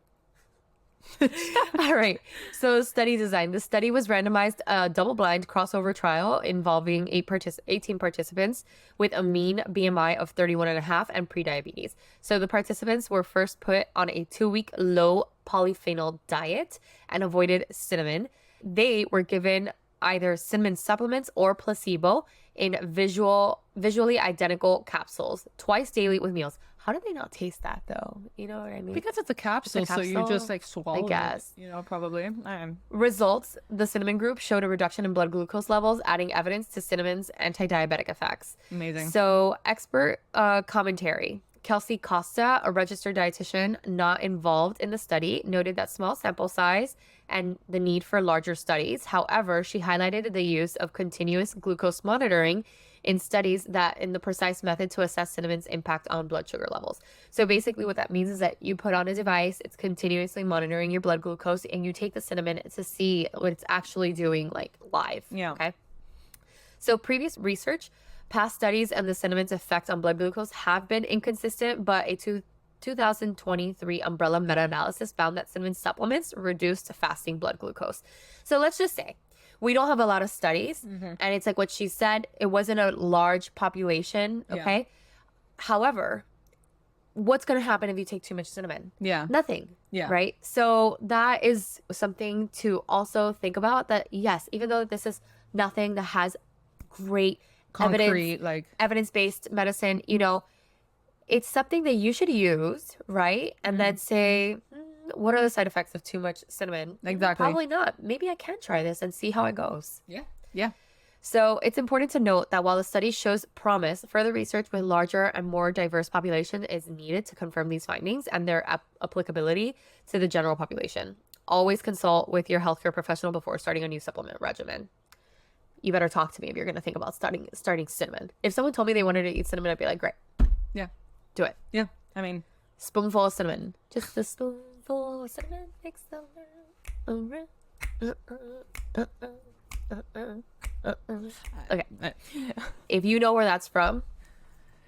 All right. So study design. The study was randomized double-blind crossover trial involving 18 participants with a mean BMI of 31.5 and prediabetes. So the participants were first put on a 2-week low polyphenol diet and avoided cinnamon. They were given either cinnamon supplements or placebo in visually identical capsules twice daily with meals. How do they not taste that though? You know what I mean? Because it's a capsule, so you just like swallow I guess. it, probably. Results, the cinnamon group showed a reduction in blood glucose levels, adding evidence to cinnamon's anti-diabetic effects. Amazing. So expert commentary. Kelsey Costa, a registered dietitian not involved in the study, noted that small sample size and the need for larger studies. However, she highlighted the use of continuous glucose monitoring in studies that in the precise method to assess cinnamon's impact on blood sugar levels. So basically what that means is that you put on a device, it's continuously monitoring your blood glucose, and you take the cinnamon to see what it's actually doing like live. Yeah. Okay. So previous research, past studies, and the cinnamon's effect on blood glucose have been inconsistent, but a 2023 umbrella meta-analysis found that cinnamon supplements reduced fasting blood glucose. So let's just say we don't have a lot of studies, and it's like what she said, it wasn't a large population, okay? Yeah. However, what's going to happen if you take too much cinnamon? Yeah. Nothing. Yeah. Right? So that is something to also think about, that yes, even though this is nothing that has great concrete, evidence-based medicine, it's something that you should use, right? And then say, what are the side effects of too much cinnamon? Exactly. Probably not. Maybe I can try this and see how it goes. Yeah. Yeah. So it's important to note that while the study shows promise, further research with larger and more diverse population is needed to confirm these findings and their applicability to the general population. Always consult with your healthcare professional before starting a new supplement regimen. You better talk to me if you're going to think about starting cinnamon. If someone told me they wanted to eat cinnamon, I'd be like, great. Yeah. Do it. Yeah. I mean, spoonful of cinnamon. Just a spoonful of cinnamon makes the world. Okay. If you know where that's from,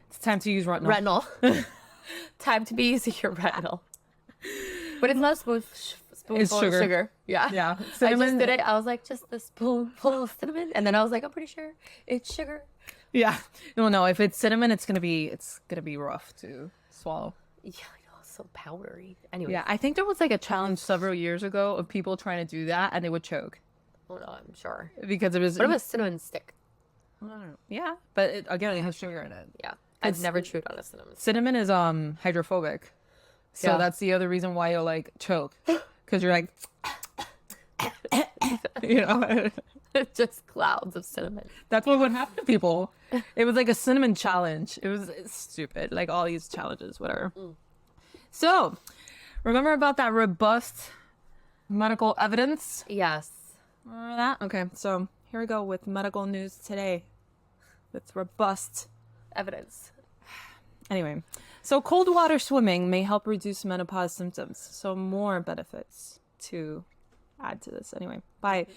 it's time to use retinol. Time to be using your retinol. But it's not a spoonful it's sugar. Of sugar. Yeah. Yeah. Cinnamon. I just did it. I was like, just a spoonful of cinnamon. And then I was like, I'm pretty sure it's sugar. Yeah. No. If it's cinnamon, it's gonna be rough to swallow. Yeah, I know. It's so powdery. Anyway. Yeah, I think there was like a challenge several years ago of people trying to do that, and they would choke. Oh no, I'm sure. Because it was. What about a cinnamon stick? I don't know. Yeah, but it has sugar in it. Yeah, I've never chewed on a cinnamon. Cinnamon is hydrophobic, so that's the other reason why you'll like choke, because you're like, just clouds of cinnamon. That's what would happen to people. It was like a cinnamon challenge. It's stupid, like all these challenges, whatever. So, remember about that robust medical evidence? Yes. Remember that? Okay, so here we go with medical news today. With robust evidence. Anyway, so cold water swimming may help reduce menopause symptoms. So more benefits to add to this. Anyway, by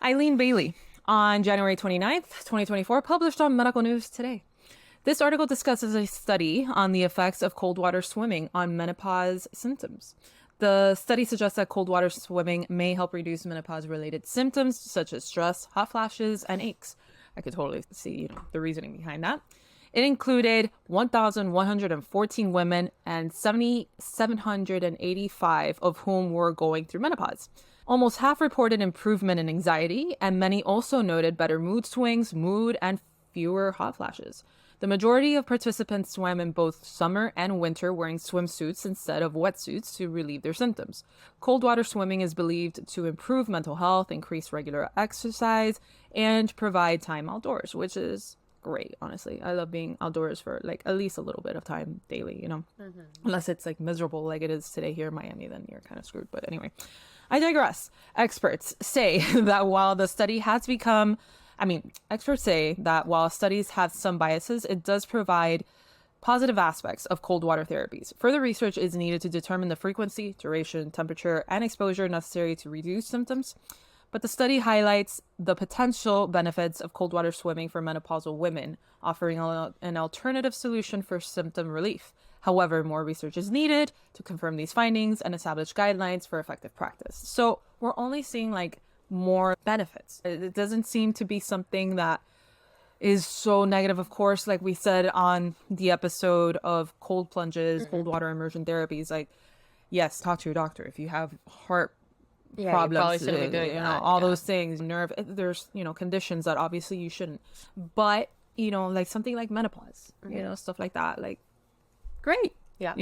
Eileen Bailey on January 29th, 2024, published on Medical News Today. This article discusses a study on the effects of cold water swimming on menopause symptoms. The study suggests that cold water swimming may help reduce menopause-related symptoms such as stress, hot flashes, and aches. I could totally see, the reasoning behind that. It included 1,114 women and 785 of whom were going through menopause. Almost half reported improvement in anxiety, and many also noted better mood swings, and fewer hot flashes. The majority of participants swam in both summer and winter wearing swimsuits instead of wetsuits to relieve their symptoms. Cold water swimming is believed to improve mental health, increase regular exercise, and provide time outdoors, which is great, honestly. I love being outdoors for like at least a little bit of time daily, Unless it's like miserable like it is today here in Miami, then you're kind of screwed. But anyway, I digress. Experts say that while studies have some biases, it does provide positive aspects of cold water therapies. Further research is needed to determine the frequency, duration, temperature, and exposure necessary to reduce symptoms. But the study highlights the potential benefits of cold water swimming for menopausal women, offering an alternative solution for symptom relief. However, more research is needed to confirm these findings and establish guidelines for effective practice. So we're only seeing like more benefits. It doesn't seem to be something that is so negative. Of course, like we said on the episode of cold plunges, cold water immersion therapies, like, yes, talk to your doctor if you have heart problems, all those things, there's, conditions that obviously you shouldn't. But, like something like menopause, stuff like that, like, great. Yeah.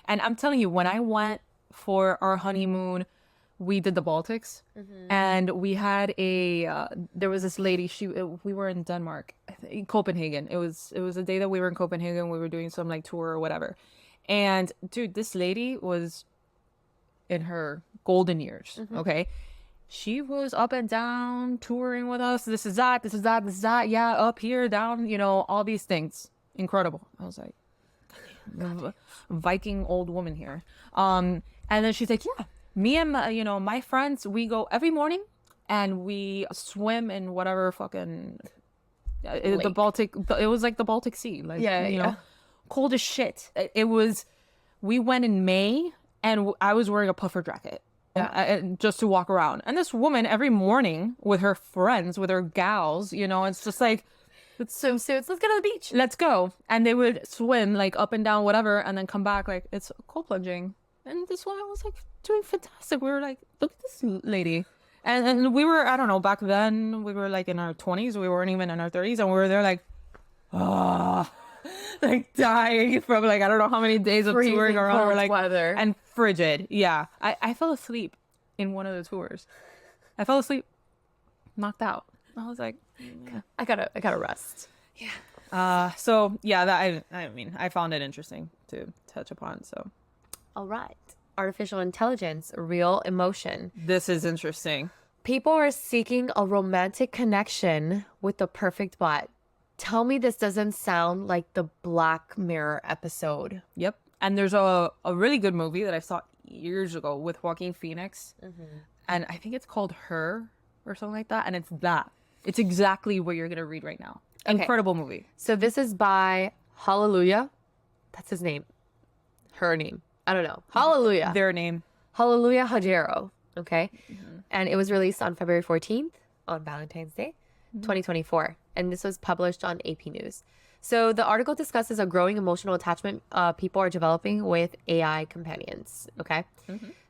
And I'm telling you, when I went for our honeymoon, we did the Baltics, and we had there was this lady, we were in Denmark, in Copenhagen. It was a day that we were in Copenhagen. We were doing some like tour or whatever. And dude, this lady was in her golden years. Okay. She was up and down touring with us. This is that. Yeah. Up here, down, all these things. Incredible. I was like, Viking old woman here. And then she's like, yeah, me and my friends, we go every morning and we swim in whatever fucking the Baltic. It was like the Baltic Sea. Like, cold as shit. We went in May. And I was wearing a puffer jacket just to walk around. And this woman every morning with her friends, with her gals, it's just like, swimsuits, let's go to the beach. Let's go. And they would swim like up and down, whatever, and then come back like it's cold plunging. And this woman was like doing fantastic. We were like, look at this lady. And we were, I don't know, back then we were like in our 20s. We weren't even in our 30s. And we were there like, like dying from like I don't know how many days of touring around. We're like weather and frigid. Yeah, I fell asleep in one of the tours. I fell asleep, knocked out. I was like, I gotta rest. Yeah. So yeah, that I found it interesting to touch upon. So, all right, artificial intelligence, real emotion. This is interesting. People are seeking a romantic connection with the perfect bot. Tell me this doesn't sound like the Black Mirror episode. Yep. And there's a really good movie that I saw years ago with Joaquin Phoenix. And I think it's called Her or something like that. And it's exactly what you're going to read right now. Okay. Incredible movie. So this is by Hallelujah. That's his name. Her name. I don't know. Hallelujah. Their name. Hallelujah Hajero. Okay. And it was released on February 14th on Valentine's Day, 2024. And this was published on AP News. So the article discusses a growing emotional attachment people are developing with AI companions. Okay.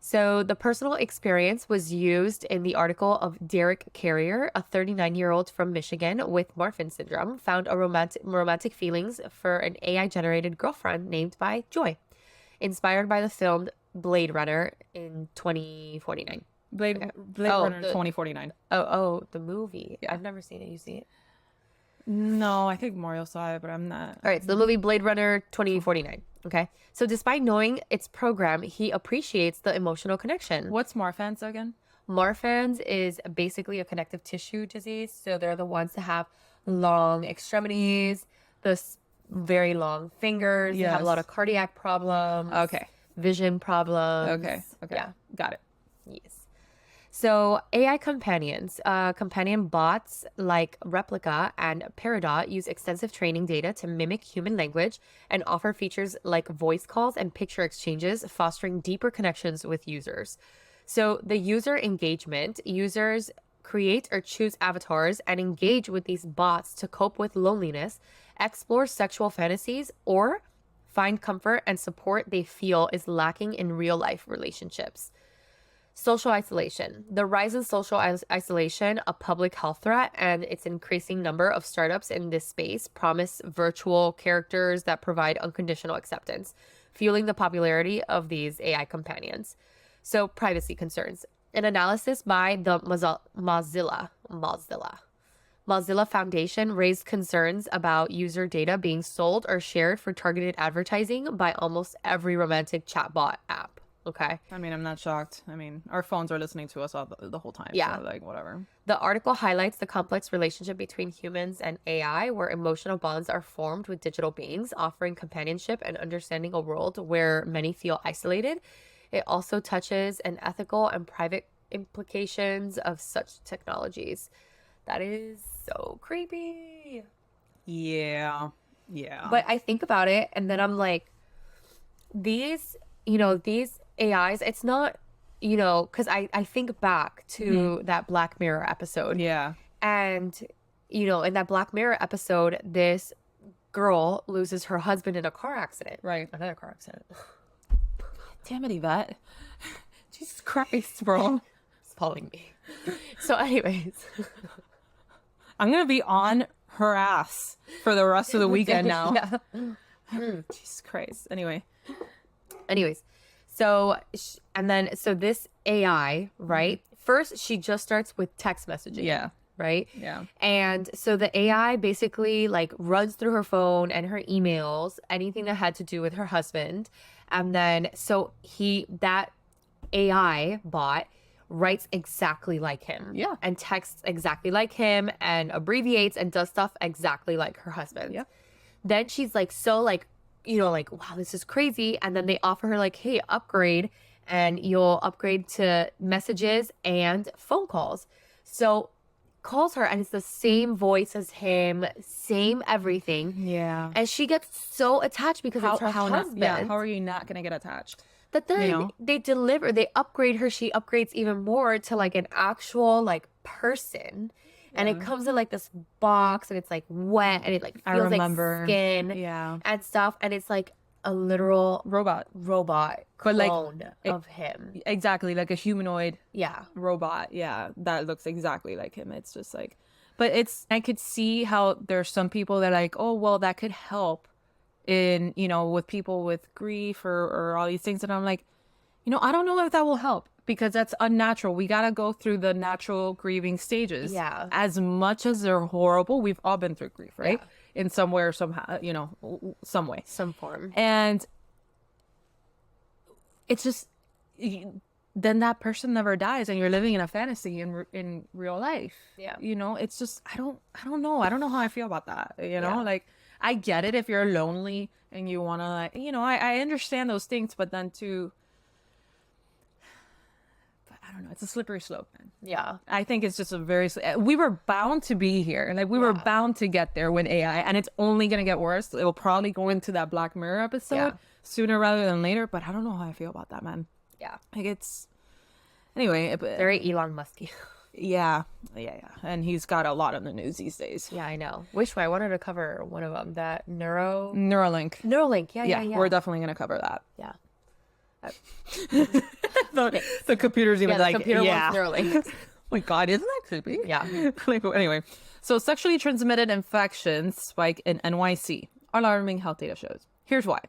So the personal experience was used in the article of Derek Carrier, a 39-year-old from Michigan with Marfan syndrome, found a romantic feelings for an AI-generated girlfriend named by Joy, inspired by the film Blade Runner in 2049. Blade Runner 2049. Oh, the movie. Yeah. I've never seen it. You see it? No, I think Mario saw it, but I'm not. All right, so the movie Blade Runner 2049. Okay. So despite knowing its program, he appreciates the emotional connection. What's Marfan's again? Marfan's is basically a connective tissue disease. So they're the ones that have long extremities, the very long fingers. Yes. They have a lot of cardiac problems. Okay. Vision problems. Okay. Yeah. Got it. Yes. So AI companions, companion bots like Replica and Peridot use extensive training data to mimic human language and offer features like voice calls and picture exchanges, fostering deeper connections with users. So the user engagement, users create or choose avatars and engage with these bots to cope with loneliness, explore sexual fantasies, or find comfort and support they feel is lacking in real-life relationships. Social isolation. The rise in social isolation, a public health threat, and its increasing number of startups in this space promise virtual characters that provide unconditional acceptance, fueling the popularity of these AI companions. So, privacy concerns. An analysis by the Mozilla Foundation raised concerns about user data being sold or shared for targeted advertising by almost every romantic chatbot app. Okay. I mean, I'm not shocked. I mean, our phones are listening to us all the whole time. Yeah. So, like, whatever. The article highlights the complex relationship between humans and AI, where emotional bonds are formed with digital beings, offering companionship and understanding a world where many feel isolated. It also touches on ethical and private implications of such technologies. That is so creepy. Yeah. But I think about it, and then I'm like, these, you know, these AIs, it's not, you know, because I think back to that Black Mirror episode. Yeah. And, you know, in that Black Mirror episode, this girl loses her husband in a car accident. Right. Another car accident. Damn it, Yvette. Jesus Christ, bro. It's following me. So anyways. I'm going to be on her ass for the rest of the weekend now. Yeah. Jesus Christ. Anyways. So this AI, right? First, she just starts with text messaging. Yeah. Right? Yeah. And so the AI basically like runs through her phone and her emails, anything that had to do with her husband. And then so that AI bot writes exactly like him. Yeah. And texts exactly like him and abbreviates and does stuff exactly like her husband. Yeah. Then she's like, so like, you know, like, wow, this is crazy. And then they offer her like, hey, upgrade, and you'll upgrade to messages and phone calls. So calls her and it's the same voice as him, same everything. Yeah. And she gets so attached because it's her husband. How are you not going to get attached? But then they upgrade her. She upgrades even more to like an actual like person. And it comes in like this box and it's like wet and it like feels like skin and stuff. And it's like a literal robot clone of him. Exactly, like a humanoid robot. Yeah, that looks exactly like him. It's just like, but I could see how there's some people that are like, oh, well, that could help in, you know, with people with grief or all these things. And I'm like, you know, I don't know if that will help because that's unnatural. We got to go through the natural grieving stages. Yeah. As much as they're horrible, we've all been through grief, right? Yeah. In some way or somehow, you know, some way. Some form. And it's just, then that person never dies and you're living in a fantasy in real life. Yeah. You know, it's just, I don't know. I don't know how I feel about that. You know, like I get it if you're lonely and you want to like, you know, I understand those things, but then I don't know. It's a slippery slope, man. Yeah. I think it's just we were bound to be here. Like we were bound to get there with AI and it's only going to get worse. It will probably go into that Black Mirror episode sooner rather than later. But I don't know how I feel about that, man. Yeah. Like it's, anyway. Very Elon Musky. Yeah. And he's got a lot on the news these days. Yeah, I know. Which way? I wanted to cover one of them. That Neuralink. Yeah. We're definitely going to cover that. Yeah. The computer's even like, computer wants Neuralink. Oh my God, isn't that creepy? Yeah. Anyway, so sexually transmitted infections spike in NYC. Alarming health data shows. Here's why.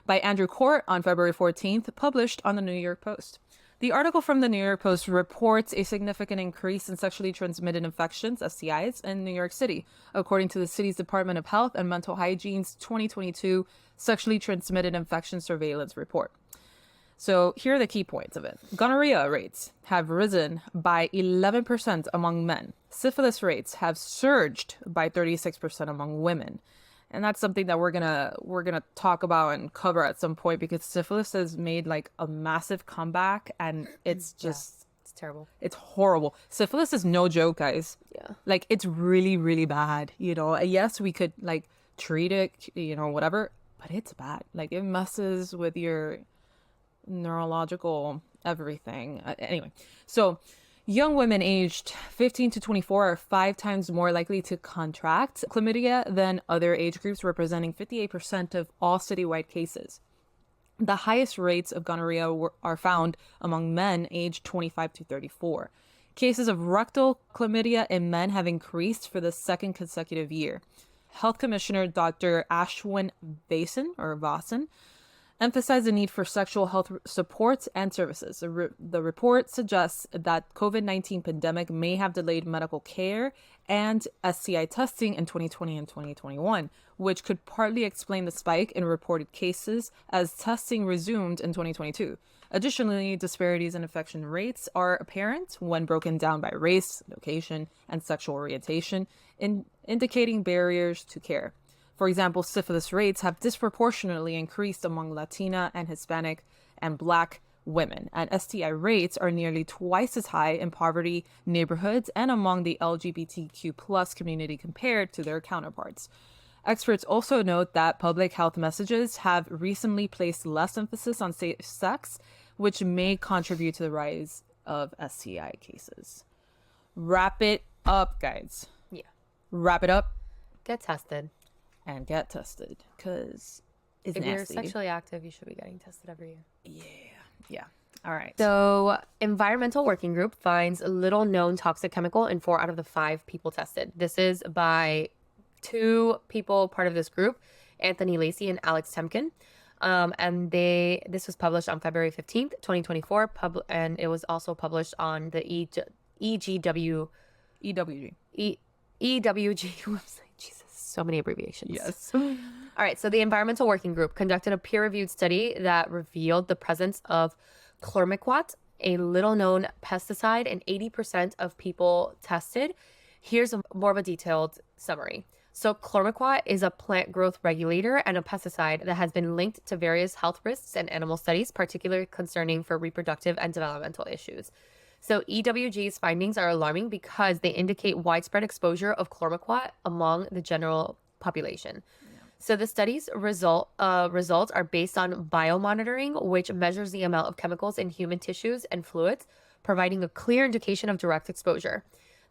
By Andrew Court on February 14th, published on the New York Post. The article from the New York Post reports a significant increase in sexually transmitted infections, STIs, in New York City, according to the city's Department of Health and Mental Hygiene's 2022 Sexually Transmitted Infection Surveillance Report. So here are the key points of it. Gonorrhea rates have risen by 11% among men. Syphilis rates have surged by 36% among women. And that's something that we're gonna talk about and cover at some point because syphilis has made like a massive comeback and it's just it's terrible. It's horrible. Syphilis is no joke, guys. Yeah. Like it's really, really bad. You know, yes, we could like treat it, you know, whatever, but it's bad. Like it messes with your neurological everything. Anyway, so young women aged 15 to 24 are 5 times more likely to contract chlamydia than other age groups, representing 58% of all citywide cases. The highest rates of gonorrhea are found among men aged 25 to 34. Cases of rectal chlamydia in men have increased for the second consecutive year. Health Commissioner Dr. Ashwin Vasan emphasize the need for sexual health supports and services. The report suggests that COVID-19 pandemic may have delayed medical care and STI testing in 2020 and 2021, which could partly explain the spike in reported cases as testing resumed in 2022. Additionally, disparities in infection rates are apparent when broken down by race, location, and sexual orientation, indicating barriers to care. For example, syphilis rates have disproportionately increased among Latina and Hispanic and Black women, and STI rates are nearly twice as high in poverty neighborhoods and among the LGBTQ plus community compared to their counterparts. Experts also note that public health messages have recently placed less emphasis on safe sex, which may contribute to the rise of STI cases. Wrap it up, guys. Yeah. Wrap it up Get tested. and get tested, because it's If nasty. you're sexually active, you should be getting tested every year. Yeah. All right. So, Environmental Working Group finds little known toxic chemical in 4 out of the 5 people tested. This is by 2 people part of this group, Anthony Lacey and Alex Temkin. And this was published on February 15th, 2024, and it was also published on the EWG website. Jesus, so many abbreviations. Yes. All right, so the Environmental Working Group conducted a peer-reviewed study that revealed the presence of chlormequat, a little-known pesticide, in 80% of people tested. Here's more of a detailed summary. So chlormequat is a plant growth regulator and a pesticide that has been linked to various health risks in animal studies, particularly concerning for reproductive and developmental issues. So EWG's findings are alarming because they indicate widespread exposure of chlormequat among the general population. So the study's results are based on biomonitoring, which measures the amount of chemicals in human tissues and fluids, providing a clear indication of direct exposure.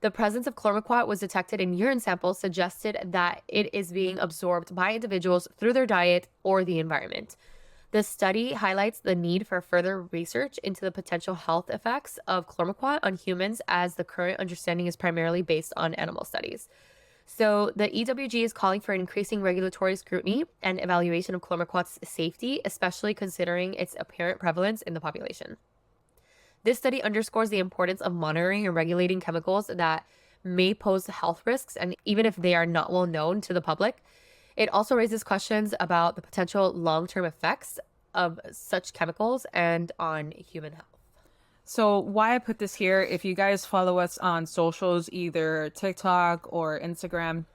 The presence of chlormequat was detected in urine samples, suggested that it is being absorbed by individuals through their diet or the environment. The study highlights the need for further research into the potential health effects of chlormequat on humans, as the current understanding is primarily based on animal studies. So the EWG is calling for increasing regulatory scrutiny and evaluation of chlormequat's safety, especially considering its apparent prevalence in the population. This study underscores the importance of monitoring and regulating chemicals that may pose health risks, and even if they are not well known to the public. It also raises questions about the potential long-term effects of such chemicals and on human health. So why I put this here, if you guys follow us on socials, either TikTok or Instagram,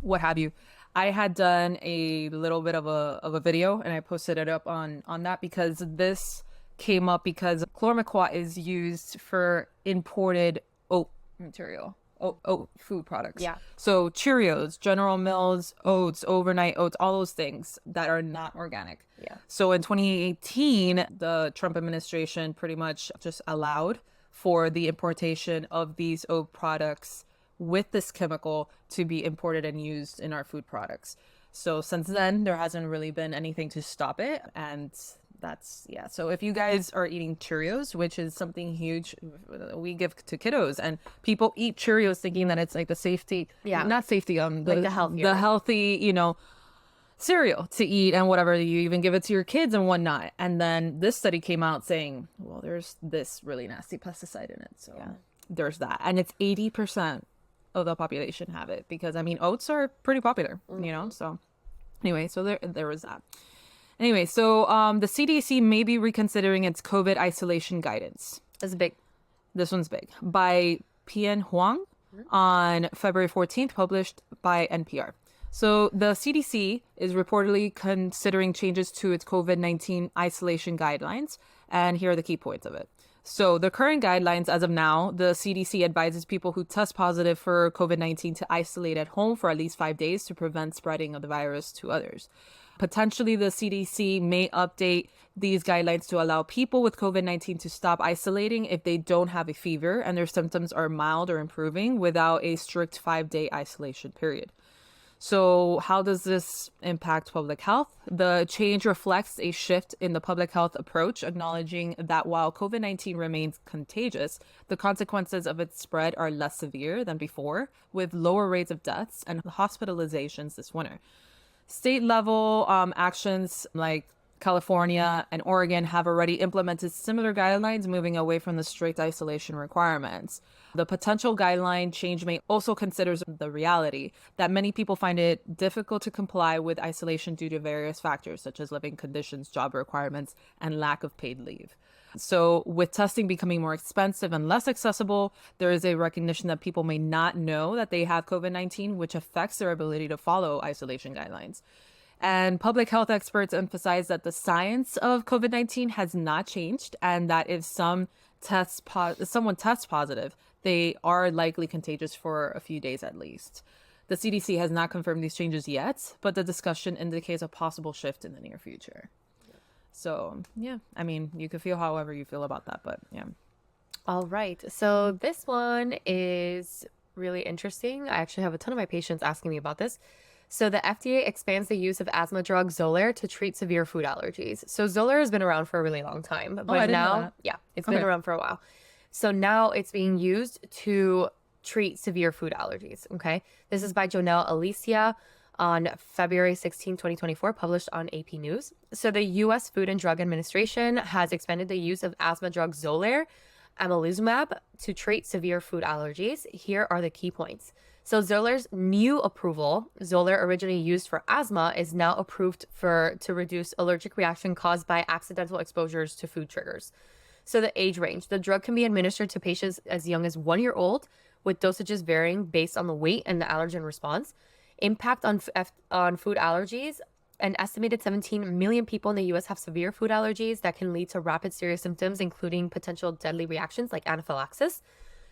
what have you, I had done a little bit of a video and I posted it up on that, because this came up because chlormequat is used for imported oat material. Oat food products. Yeah. So Cheerios, General Mills, oats, overnight oats, all those things that are not organic. Yeah. So in 2018, the Trump administration pretty much just allowed for the importation of these oat products with this chemical to be imported and used in our food products. So since then, there hasn't really been anything to stop it. And that's, yeah. So if you guys are eating Cheerios, which is something huge we give to kiddos, and people eat Cheerios thinking that it's like the safety, not safety, like the healthy, cereal to eat and whatever, you even give it to your kids and whatnot. And then this study came out saying, well, there's this really nasty pesticide in it. So there's that. And it's 80% of the population have it, because I mean, oats are pretty popular, so anyway, so there was that. Anyway, so the CDC may be reconsidering its COVID isolation guidance. That's big. This one's big. By Pian Huang on February 14th, published by NPR. So the CDC is reportedly considering changes to its COVID-19 isolation guidelines. And here are the key points of it. So the current guidelines as of now, the CDC advises people who test positive for COVID-19 to isolate at home for at least 5 days to prevent spreading of the virus to others. Potentially, the CDC may update these guidelines to allow people with COVID-19 to stop isolating if they don't have a fever and their symptoms are mild or improving without a strict 5-day isolation period. So how does this impact public health? The change reflects a shift in the public health approach, acknowledging that while COVID-19 remains contagious, the consequences of its spread are less severe than before, with lower rates of deaths and hospitalizations this winter. State level actions like California and Oregon have already implemented similar guidelines, moving away from the strict isolation requirements. The potential guideline change may also consider the reality that many people find it difficult to comply with isolation due to various factors, such as living conditions, job requirements, and lack of paid leave. So with testing becoming more expensive and less accessible, there is a recognition that people may not know that they have COVID-19, which affects their ability to follow isolation guidelines. And public health experts emphasize that the science of COVID-19 has not changed, and that if someone tests positive, they are likely contagious for a few days at least. The CDC has not confirmed these changes yet, but the discussion indicates a possible shift in the near future. So, yeah, I mean, you could feel however you feel about that, but yeah. All right. So this one is really interesting. I actually have a ton of my patients asking me about this. So the FDA expands the use of asthma drug Zolair to treat severe food allergies. So Zolair has been around for a really long time, but I didn't know now, that. yeah, it's been around for a while. So now it's being used to treat severe food allergies. Okay. This is by Jonelle Alicia on February 16, 2024, published on AP News. So the U.S. Food and Drug Administration has expanded the use of asthma drug Zolair, amlizumab, to treat severe food allergies. Here are the key points. So Zolair's new approval, Zolair originally used for asthma, is now approved to reduce allergic reaction caused by accidental exposures to food triggers. So the age range, the drug can be administered to patients as young as 1 year old, with dosages varying based on the weight and the allergen response. Impact on food allergies. An estimated 17 million people in the U.S. have severe food allergies that can lead to rapid serious symptoms, including potential deadly reactions like anaphylaxis.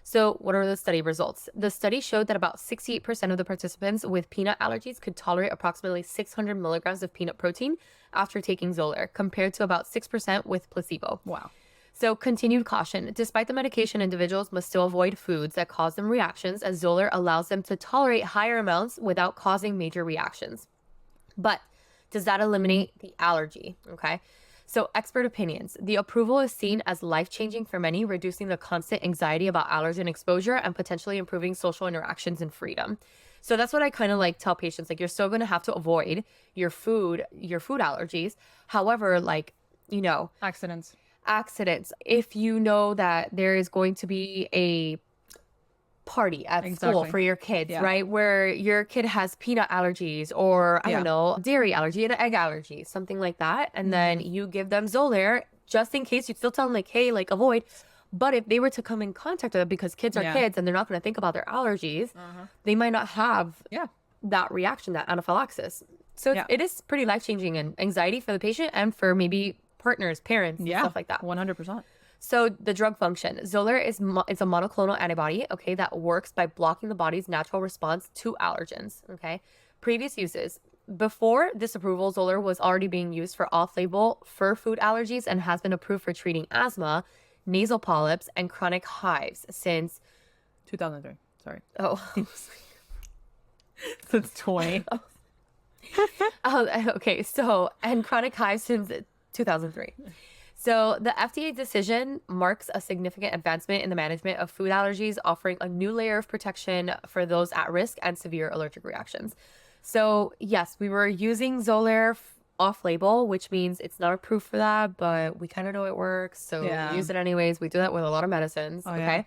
So what are the study results? The study showed that about 68% of the participants with peanut allergies could tolerate approximately 600 milligrams of peanut protein after taking Zolair, compared to about 6% with placebo. Wow. So continued caution. Despite the medication, individuals must still avoid foods that cause them reactions, as Zolair allows them to tolerate higher amounts without causing major reactions. But does that eliminate the allergy? Okay. So expert opinions. The approval is seen as life-changing for many, reducing the constant anxiety about allergen exposure and potentially improving social interactions and freedom. So that's what I kind of like tell patients, like, you're still going to have to avoid your food allergies. However, like, you know, accidents. If you know that there is going to be a party at school for your kids, right? Where your kid has peanut allergies or, I don't know, dairy allergy and egg allergy, something like that. And then you give them Zolair just in case. You still tell them, like, hey, like, avoid. But if they were to come in contact with it, because kids are kids and they're not going to think about their allergies, they might not have that reaction, that anaphylaxis. So it is pretty life-changing and anxiety for the patient and for maybe partners, parents, and stuff like that. 100%. So the drug function, Zolair is it's a monoclonal antibody, okay, that works by blocking the body's natural response to allergens, okay? Previous uses. Before this approval, Zolair was already being used for off-label for food allergies and has been approved for treating asthma, nasal polyps, and chronic hives since 2003. Sorry. Oh. Since 20. Okay, so, and chronic hives since 2003. So the FDA decision marks a significant advancement in the management of food allergies, offering a new layer of protection for those at risk and severe allergic reactions. So yes, we were using Zolair off-label, which means it's not approved for that, but we kind of know it works, so we use it anyways. We do that with a lot of medicines, okay?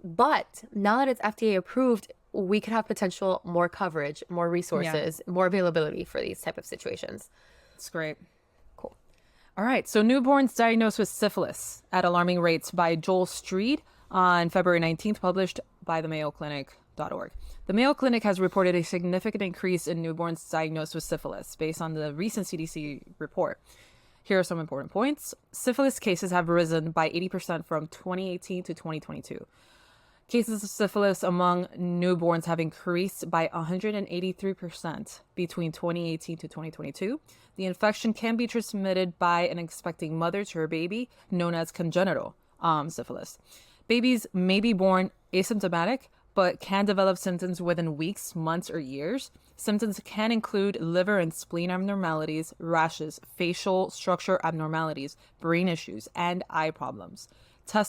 But now that it's FDA approved, we could have potential more coverage, more resources, more availability for these type of situations. That's great. All right, so newborns diagnosed with syphilis at alarming rates by Joel Street on February 19th, published by the MayoClinic.org. The Mayo Clinic has reported a significant increase in newborns diagnosed with syphilis based on the recent CDC report. Here are some important points. Syphilis cases have risen by 80% from 2018 to 2022. Cases of syphilis among newborns have increased by 183% between 2018 to 2022. The infection can be transmitted by an expecting mother to her baby, known as congenital syphilis. Babies may be born asymptomatic, but can develop symptoms within weeks, months, or years. Symptoms can include liver and spleen abnormalities, rashes, facial structure abnormalities, brain issues, and eye problems.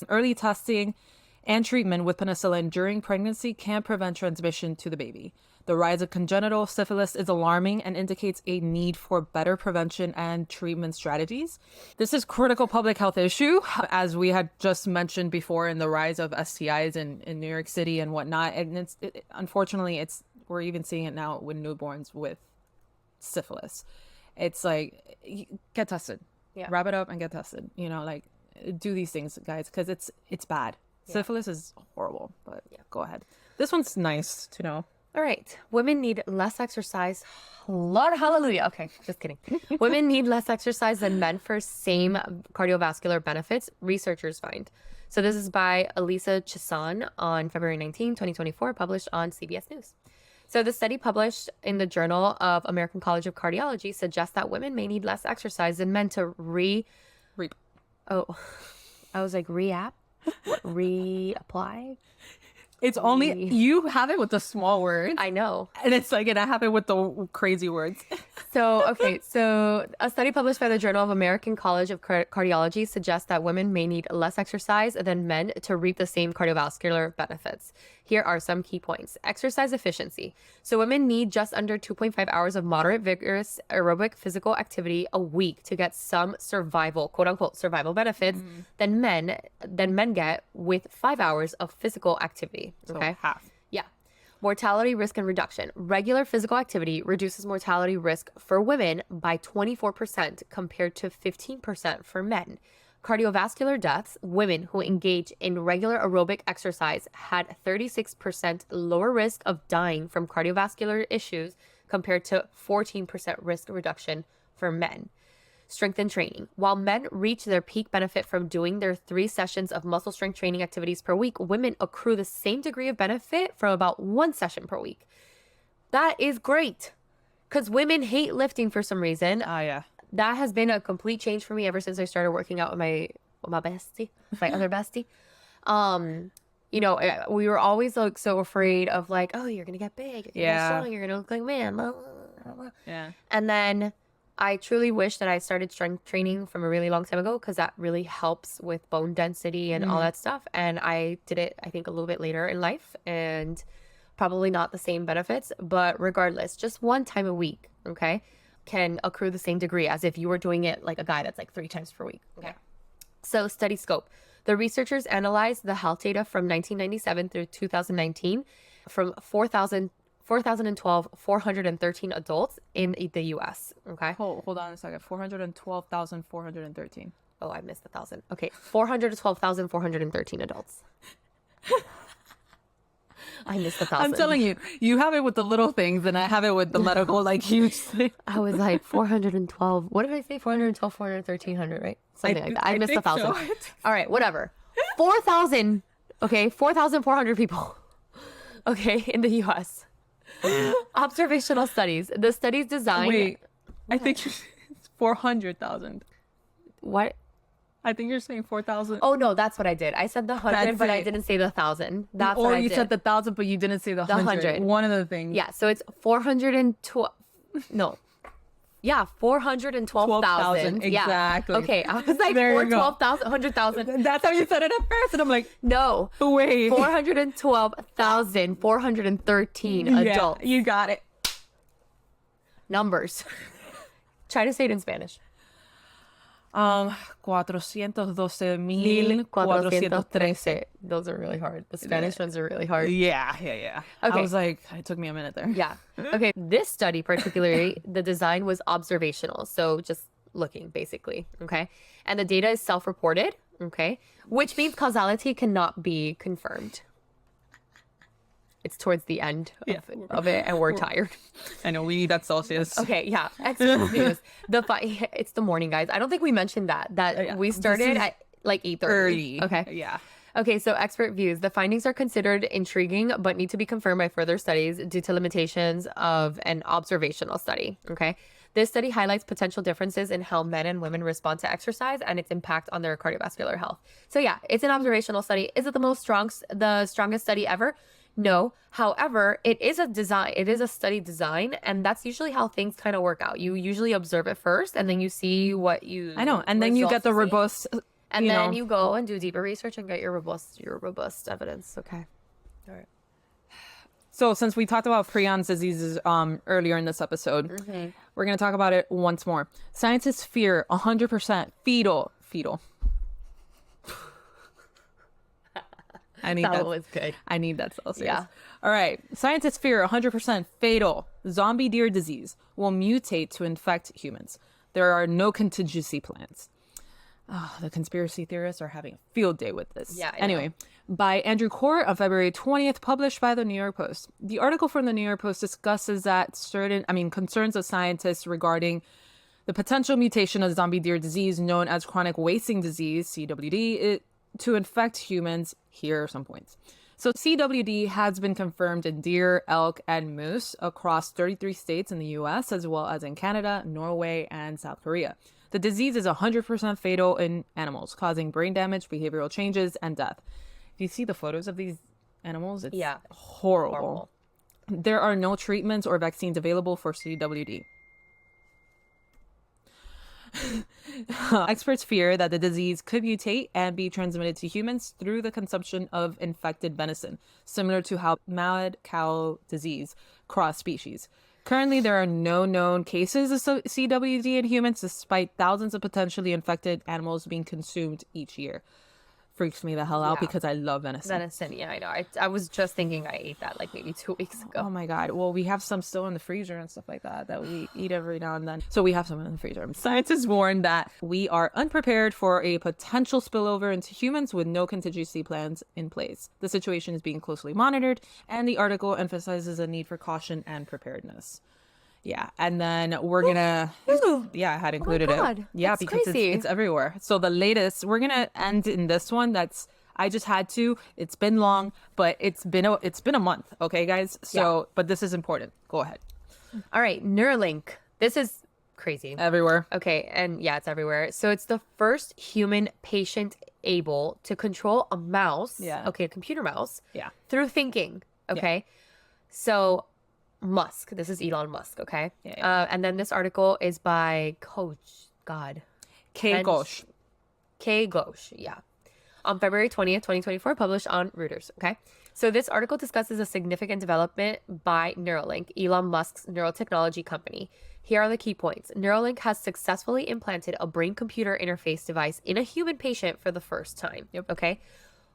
Early testing and treatment with penicillin during pregnancy can prevent transmission to the baby. The rise of congenital syphilis is alarming and indicates a need for better prevention and treatment strategies. This is a critical public health issue, as we had just mentioned before, in the rise of STIs in New York City and whatnot. And unfortunately, we're even seeing it now with newborns with syphilis. It's like, get tested. Wrap it up and get tested. You know, like, do these things, guys, because it's bad. Syphilis is horrible, but go ahead. This one's nice to know. All right. Women need less exercise. Lord, hallelujah. Okay, just kidding. Women need less exercise than men for same cardiovascular benefits, researchers find. So this is by Elisa Chisan on February 19, 2024, published on CBS News. So the study published in the Journal of American College of Cardiology suggests that women may need less exercise than men to Reap. Oh, I was like reapply. It's only you have it with the small words. I know. And it's like, and I have it with the crazy words. So a study published by the Journal of American College of Cardiology suggests that women may need less exercise than men to reap the same cardiovascular benefits. Here are some key points. Exercise efficiency. So women need just under 2.5 hours of moderate, vigorous aerobic physical activity a week to get some survival, quote unquote, survival benefits than men get with 5 hours of physical activity. Okay. So half. Yeah. Mortality risk and reduction. Regular physical activity reduces mortality risk for women by 24% compared to 15% for men. Cardiovascular deaths, women who engage in regular aerobic exercise had 36% lower risk of dying from cardiovascular issues compared to 14% risk reduction for men. Strength and training. While men reach their peak benefit from doing their 3 sessions of muscle strength training activities per week, women accrue the same degree of benefit from about 1 session per week. That is great because women hate lifting for some reason. Oh, yeah. That has been a complete change for me ever since I started working out with my bestie, my other bestie. You know, we were always like so afraid of like, oh, you're gonna get big, you're gonna get strong, you're gonna look like man. Yeah. And then I truly wish that I started strength training from a really long time ago because that really helps with bone density and all that stuff. And I did it, I think, a little bit later in life and probably not the same benefits, but regardless, just 1 time a week, okay, can accrue the same degree as if you were doing it like a guy that's like 3 times per week. Okay. So study scope. The researchers analyzed the health data from 1997 through 2019 from 413 adults in the U.S. Okay. Hold on a second. 412,413. Oh, I missed 1,000. Okay. 412,413 adults. I missed 1,000. I'm telling you, you have it with the little things, and I have it with the medical, like, huge thing. I was like 412. What did I say? 412, 1,300, right? Something like that. I missed 1,000. So. All right, whatever. 4,000. Okay, 4,400 people. Okay, in the U.S. Observational studies. The studies designed. Wait, I think it's 400,000. What? I think you're saying 4,000. Oh no, that's what I did. I said the 100, but I didn't say the 1,000. That's what I did. Or you said the 1,000, but you didn't say the 100. One of the things. Yeah, so it's 412. No. Yeah, 412,000. Exactly. Yeah. Okay, I was like 412,000, 100,000. That's how you said it at first, and I'm like, no. Wait. 412,413 adults. You got it. Numbers. Try to say it in Spanish. 412,413. Those are really hard. The Spanish ones are really hard. Yeah. Okay. I was like, it took me a minute there. Yeah. Okay. This study particularly, the design was observational. So just looking basically. Okay. And the data is self-reported. Okay. Which means causality cannot be confirmed. It's towards the end of it, and we're tired. I know, we need that Celsius. Okay, yeah. Experts views. It's the morning, guys. I don't think we mentioned that we started at like 8:30. Early. Okay. Yeah. Okay, so expert views. The findings are considered intriguing, but need to be confirmed by further studies due to limitations of an observational study. Okay. This study highlights potential differences in how men and women respond to exercise and its impact on their cardiovascular health. So yeah, it's an observational study. Is it the strongest study ever? No. However, it is a study design, and that's usually how things kind of work out. You usually observe it first, and then you see what you I know, and then you get the robust and then you go and do deeper research and get your robust evidence. Okay. All right. So since we talked about prions diseases earlier in this episode, we're going to talk about it once more. Scientists fear 100% fetal. I need that was good. I need that Celsius. Yeah. All right. Scientists fear 100% fatal zombie deer disease will mutate to infect humans. There are no contingency plans. Oh, the conspiracy theorists are having a field day with this. Yeah. Anyway, by Andrew Court on February 20th, published by the New York Post. The article from the New York Post discusses concerns of scientists regarding the potential mutation of zombie deer disease known as chronic wasting disease, CWD, to infect humans. Here are some points. So CWD has been confirmed in deer, elk, and moose across 33 states in the US, as well as in Canada, Norway, and South Korea. The disease is 100% fatal in animals, causing brain damage, behavioral changes, and death. If you see the photos of these animals, it's horrible. There are no treatments or vaccines available for CWD. Experts fear that the disease could mutate and be transmitted to humans through the consumption of infected venison, similar to how mad cow disease cross species. Currently, there are no known cases of CWD in humans, despite thousands of potentially infected animals being consumed each year. Freaks me the hell out because I love venison. Venison, yeah, I know. I was just thinking I ate that like maybe 2 weeks ago. Oh my God. Well, we have some still in the freezer and stuff like that we eat every now and then. So we have some in the freezer. Scientists warn that we are unprepared for a potential spillover into humans with no contingency plans in place. The situation is being closely monitored, and the article emphasizes a need for caution and preparedness. Yeah, and then we're gonna. Yeah, I had included it. Yeah, that's because crazy. it's everywhere. So the latest, we're gonna end in this one. I just had to. It's been long, but it's been a month. Okay, guys. So, but this is important. Go ahead. All right, Neuralink. This is crazy. Everywhere. Okay, and yeah, it's everywhere. So it's the first human patient able to control a mouse. Yeah. Okay, a computer mouse. Yeah. Through thinking. Okay. So Musk. This is Elon Musk, okay? Yeah. And then this article is by K. Ghosh. K. Ghosh, yeah. On February 20th, 2024, published on Reuters, okay? So this article discusses a significant development by Neuralink, Elon Musk's neurotechnology company. Here are the key points. Neuralink has successfully implanted a brain-computer interface device in a human patient for the first time, okay?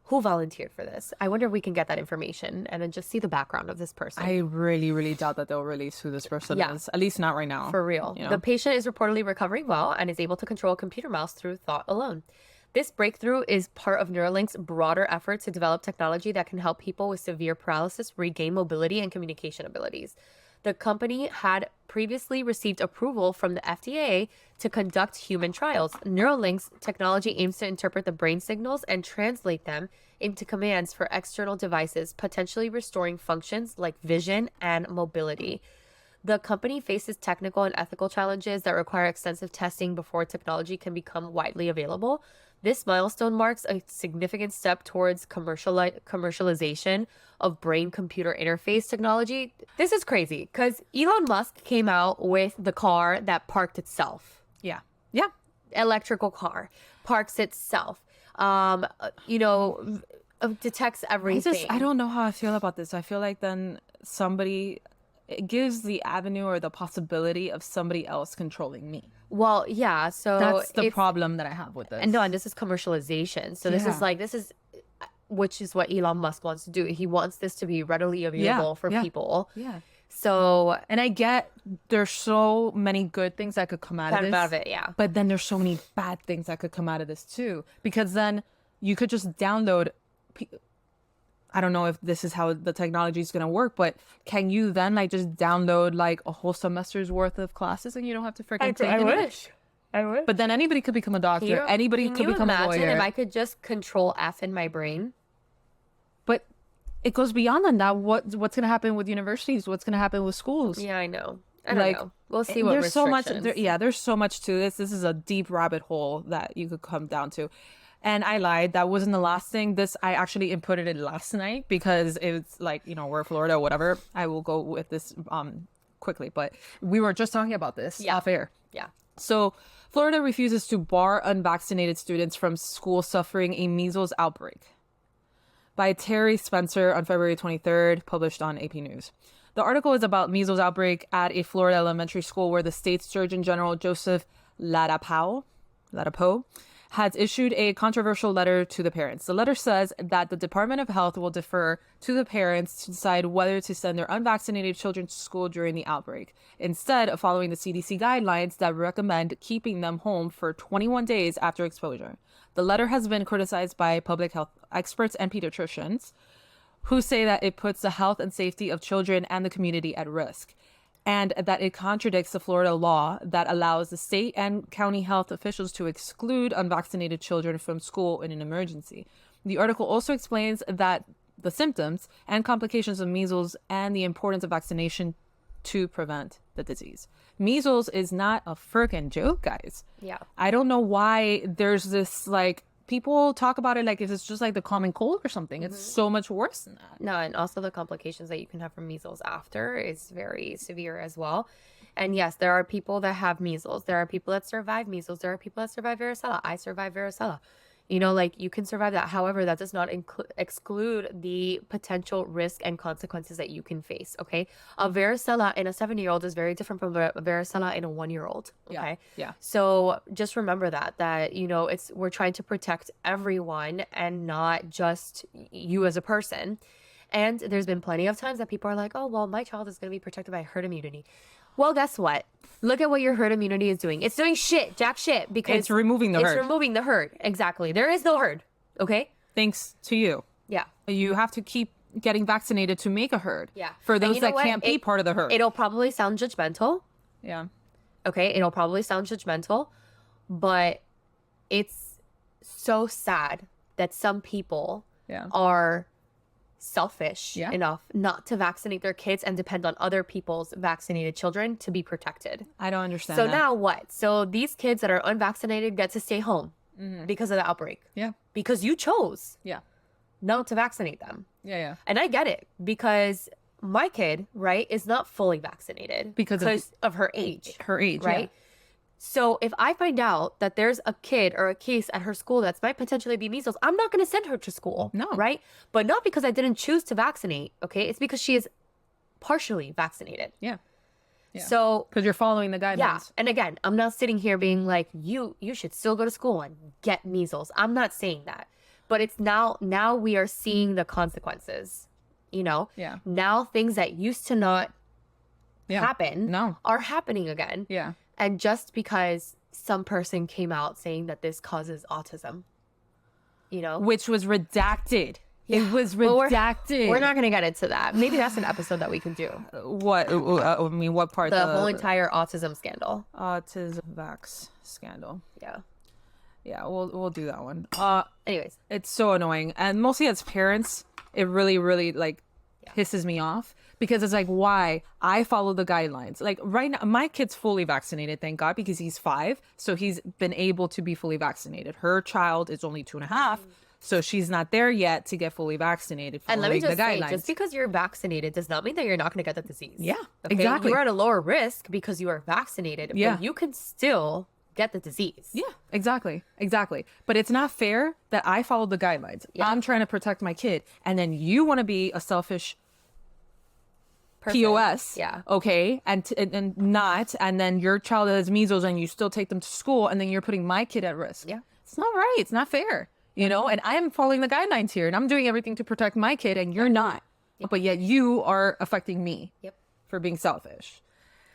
Who volunteered for this? I wonder if we can get that information and then just see the background of this person. I really, really doubt that they'll release who this person is. At least not right now. For real. You know? The patient is reportedly recovering well and is able to control a computer mouse through thought alone. This breakthrough is part of Neuralink's broader effort to develop technology that can help people with severe paralysis regain mobility and communication abilities. The company had previously received approval from the FDA to conduct human trials. Neuralink's technology aims to interpret the brain signals and translate them into commands for external devices, potentially restoring functions like vision and mobility. The company faces technical and ethical challenges that require extensive testing before technology can become widely available. This milestone marks a significant step towards commercialization of brain-computer interface technology. This is crazy because Elon Musk came out with the car that parked itself. Yeah. Yeah. Electrical car. Parks itself. Detects everything. I don't know how I feel about this. I feel like then it gives the avenue or the possibility of somebody else controlling me. Well, yeah, so that's the problem that I have with this. And this is commercialization. So this is which is what Elon Musk wants to do. He wants this to be readily available for people. Yeah. So, and I get there's so many good things that could come out of this. But then there's so many bad things that could come out of this too. Because then you could just download. I don't know if this is how the technology is going to work, but can you then just download a whole semester's worth of classes and you don't have to freaking take it? I wish. But then anybody could become a doctor. Anybody could become a lawyer. Imagine if I could just control F in my brain? But it goes beyond that. Now, what's going to happen with universities? What's going to happen with schools? Yeah, I know. I don't know. We'll see what there's so much. There's so much to this. This is a deep rabbit hole that you could come down to. And I lied. That wasn't the last thing. I actually inputted it last night because it's we're Florida, whatever. I will go with this quickly. But we were just talking about this off air. Yeah. So Florida refuses to bar unvaccinated students from school suffering a measles outbreak. By Terry Spencer on February 23rd, published on AP News. The article is about measles outbreak at a Florida elementary school where the state's Surgeon General Joseph Ladapo has issued a controversial letter to the parents. The letter says that the Department of Health will defer to the parents to decide whether to send their unvaccinated children to school during the outbreak, instead of following the CDC guidelines that recommend keeping them home for 21 days after exposure. The letter has been criticized by public health experts and pediatricians who say that it puts the health and safety of children and the community at risk, and that it contradicts the Florida law that allows the state and county health officials to exclude unvaccinated children from school in an emergency. The article also explains that the symptoms and complications of measles and the importance of vaccination to prevent the disease. Measles is not a freaking joke, guys. Yeah. I don't know why there's this, like, people talk about it like if it's just like the common cold or something. It's so much worse than that. No, and also the complications that you can have from measles after is very severe as well. And yes, there are people that have measles. There are people that survive measles. There are people that survive varicella. I survived varicella. You know, like, you can survive that. However, that does not exclude the potential risk and consequences that you can face, okay? A varicella in a 7-year-old is very different from a varicella in a 1-year-old, okay? Yeah. So just remember that, you know, we're trying to protect everyone and not just you as a person. And there's been plenty of times that people are like, oh, well, my child is going to be protected by herd immunity. Well, guess what? Look at what your herd immunity is doing. It's doing jack shit, because It's removing the herd. It's removing the herd. Exactly. There is no herd. Okay? Thanks to you. Yeah. You have to keep getting vaccinated to make a herd. Yeah. For And those you know that what? can't be part of the herd. It'll probably sound judgmental. Yeah. Okay? It'll probably sound judgmental, but it's so sad that some people are selfish enough not to vaccinate their kids and depend on other people's vaccinated children to be protected. I don't understand So that. now what? So these kids that are unvaccinated get to stay home because of the outbreak. Yeah. Because you chose Yeah. not to vaccinate them. Yeah. And I get it, because my kid, right, is not fully vaccinated Because of her age. Her age, right? So if I find out that there's a kid or a case at her school that might potentially be measles, I'm not going to send her to school. No. Right? But not because I didn't choose to vaccinate, okay? It's because she is partially vaccinated. Yeah. Yeah. So, Because you're following the guidelines. yeah. And again, I'm not sitting here being like, you should still go to school and get measles. I'm not saying that. But it's now we are seeing the consequences, you know? Yeah. Now things that used to not happen are happening again. Yeah. And just because some person came out saying that this causes autism, you know? Which was redacted. Yeah. It was Well, redacted. we're not going to get into that. Maybe that's an episode that we can do. What? I mean, what part? The whole entire autism scandal. Autism vax scandal. Yeah. Yeah, we'll do that one. Anyways. It's so annoying. And mostly as parents, it really, really, like, pisses me off. Because it's like, why? I follow the guidelines. Like, right now, my kid's fully vaccinated, thank God, because he's 5. So he's been able to be fully vaccinated. Her child is only 2.5. So she's not there yet to get fully vaccinated. And let me just the say, guidelines. just because you're vaccinated does not mean that you're not going to get the disease. Yeah, okay? exactly. You're at a lower risk because you are vaccinated. Yeah. But you can still get the disease. Yeah, exactly. But it's not fair that I followed the guidelines. Yeah. I'm trying to protect my kid. And then you want to be a selfish Person. POS. Yeah. Okay. And not. And then your child has measles and you still take them to school. And then you're putting my kid at risk. Yeah. It's not right. It's not fair. You know, and I'm following the guidelines here and I'm doing everything to protect my kid and you're not. But yet you are affecting me for being selfish.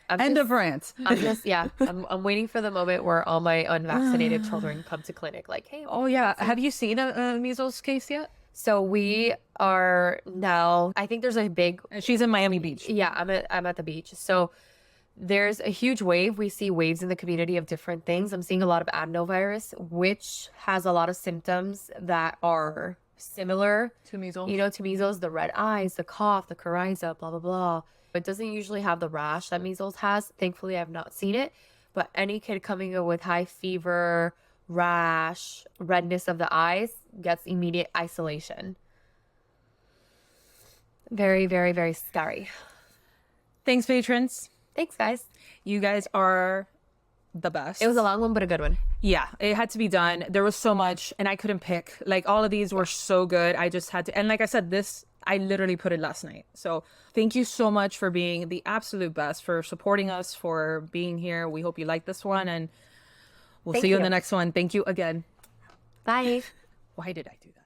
End of rant. I'm waiting for the moment where all my unvaccinated children come to clinic like, hey. Oh, yeah. Have you seen a measles case yet? So we are now, I think there's a big. She's in Miami Beach. Yeah, I'm at the beach. So there's a huge wave. We see waves in the community of different things. I'm seeing a lot of adenovirus, which has a lot of symptoms that are similar to measles. You know, to measles, the red eyes, the cough, the coryza, blah, blah, blah. It doesn't usually have the rash that measles has. Thankfully, I've not seen it. But any kid coming in with high fever, rash, redness of the eyes gets immediate isolation. Very, very, very scary. Thanks, patrons. Thanks, guys. You guys are the best. It was a long one, but a good one. Yeah, it had to be done. There was so much, and I couldn't pick. Like, all of these were so good. I just had to. And like I said, I literally put it last night. So thank you so much for being the absolute best, for supporting us, for being here. We hope you like this one, and we'll see you in the next one. Thank you again. Bye. Why did I do that?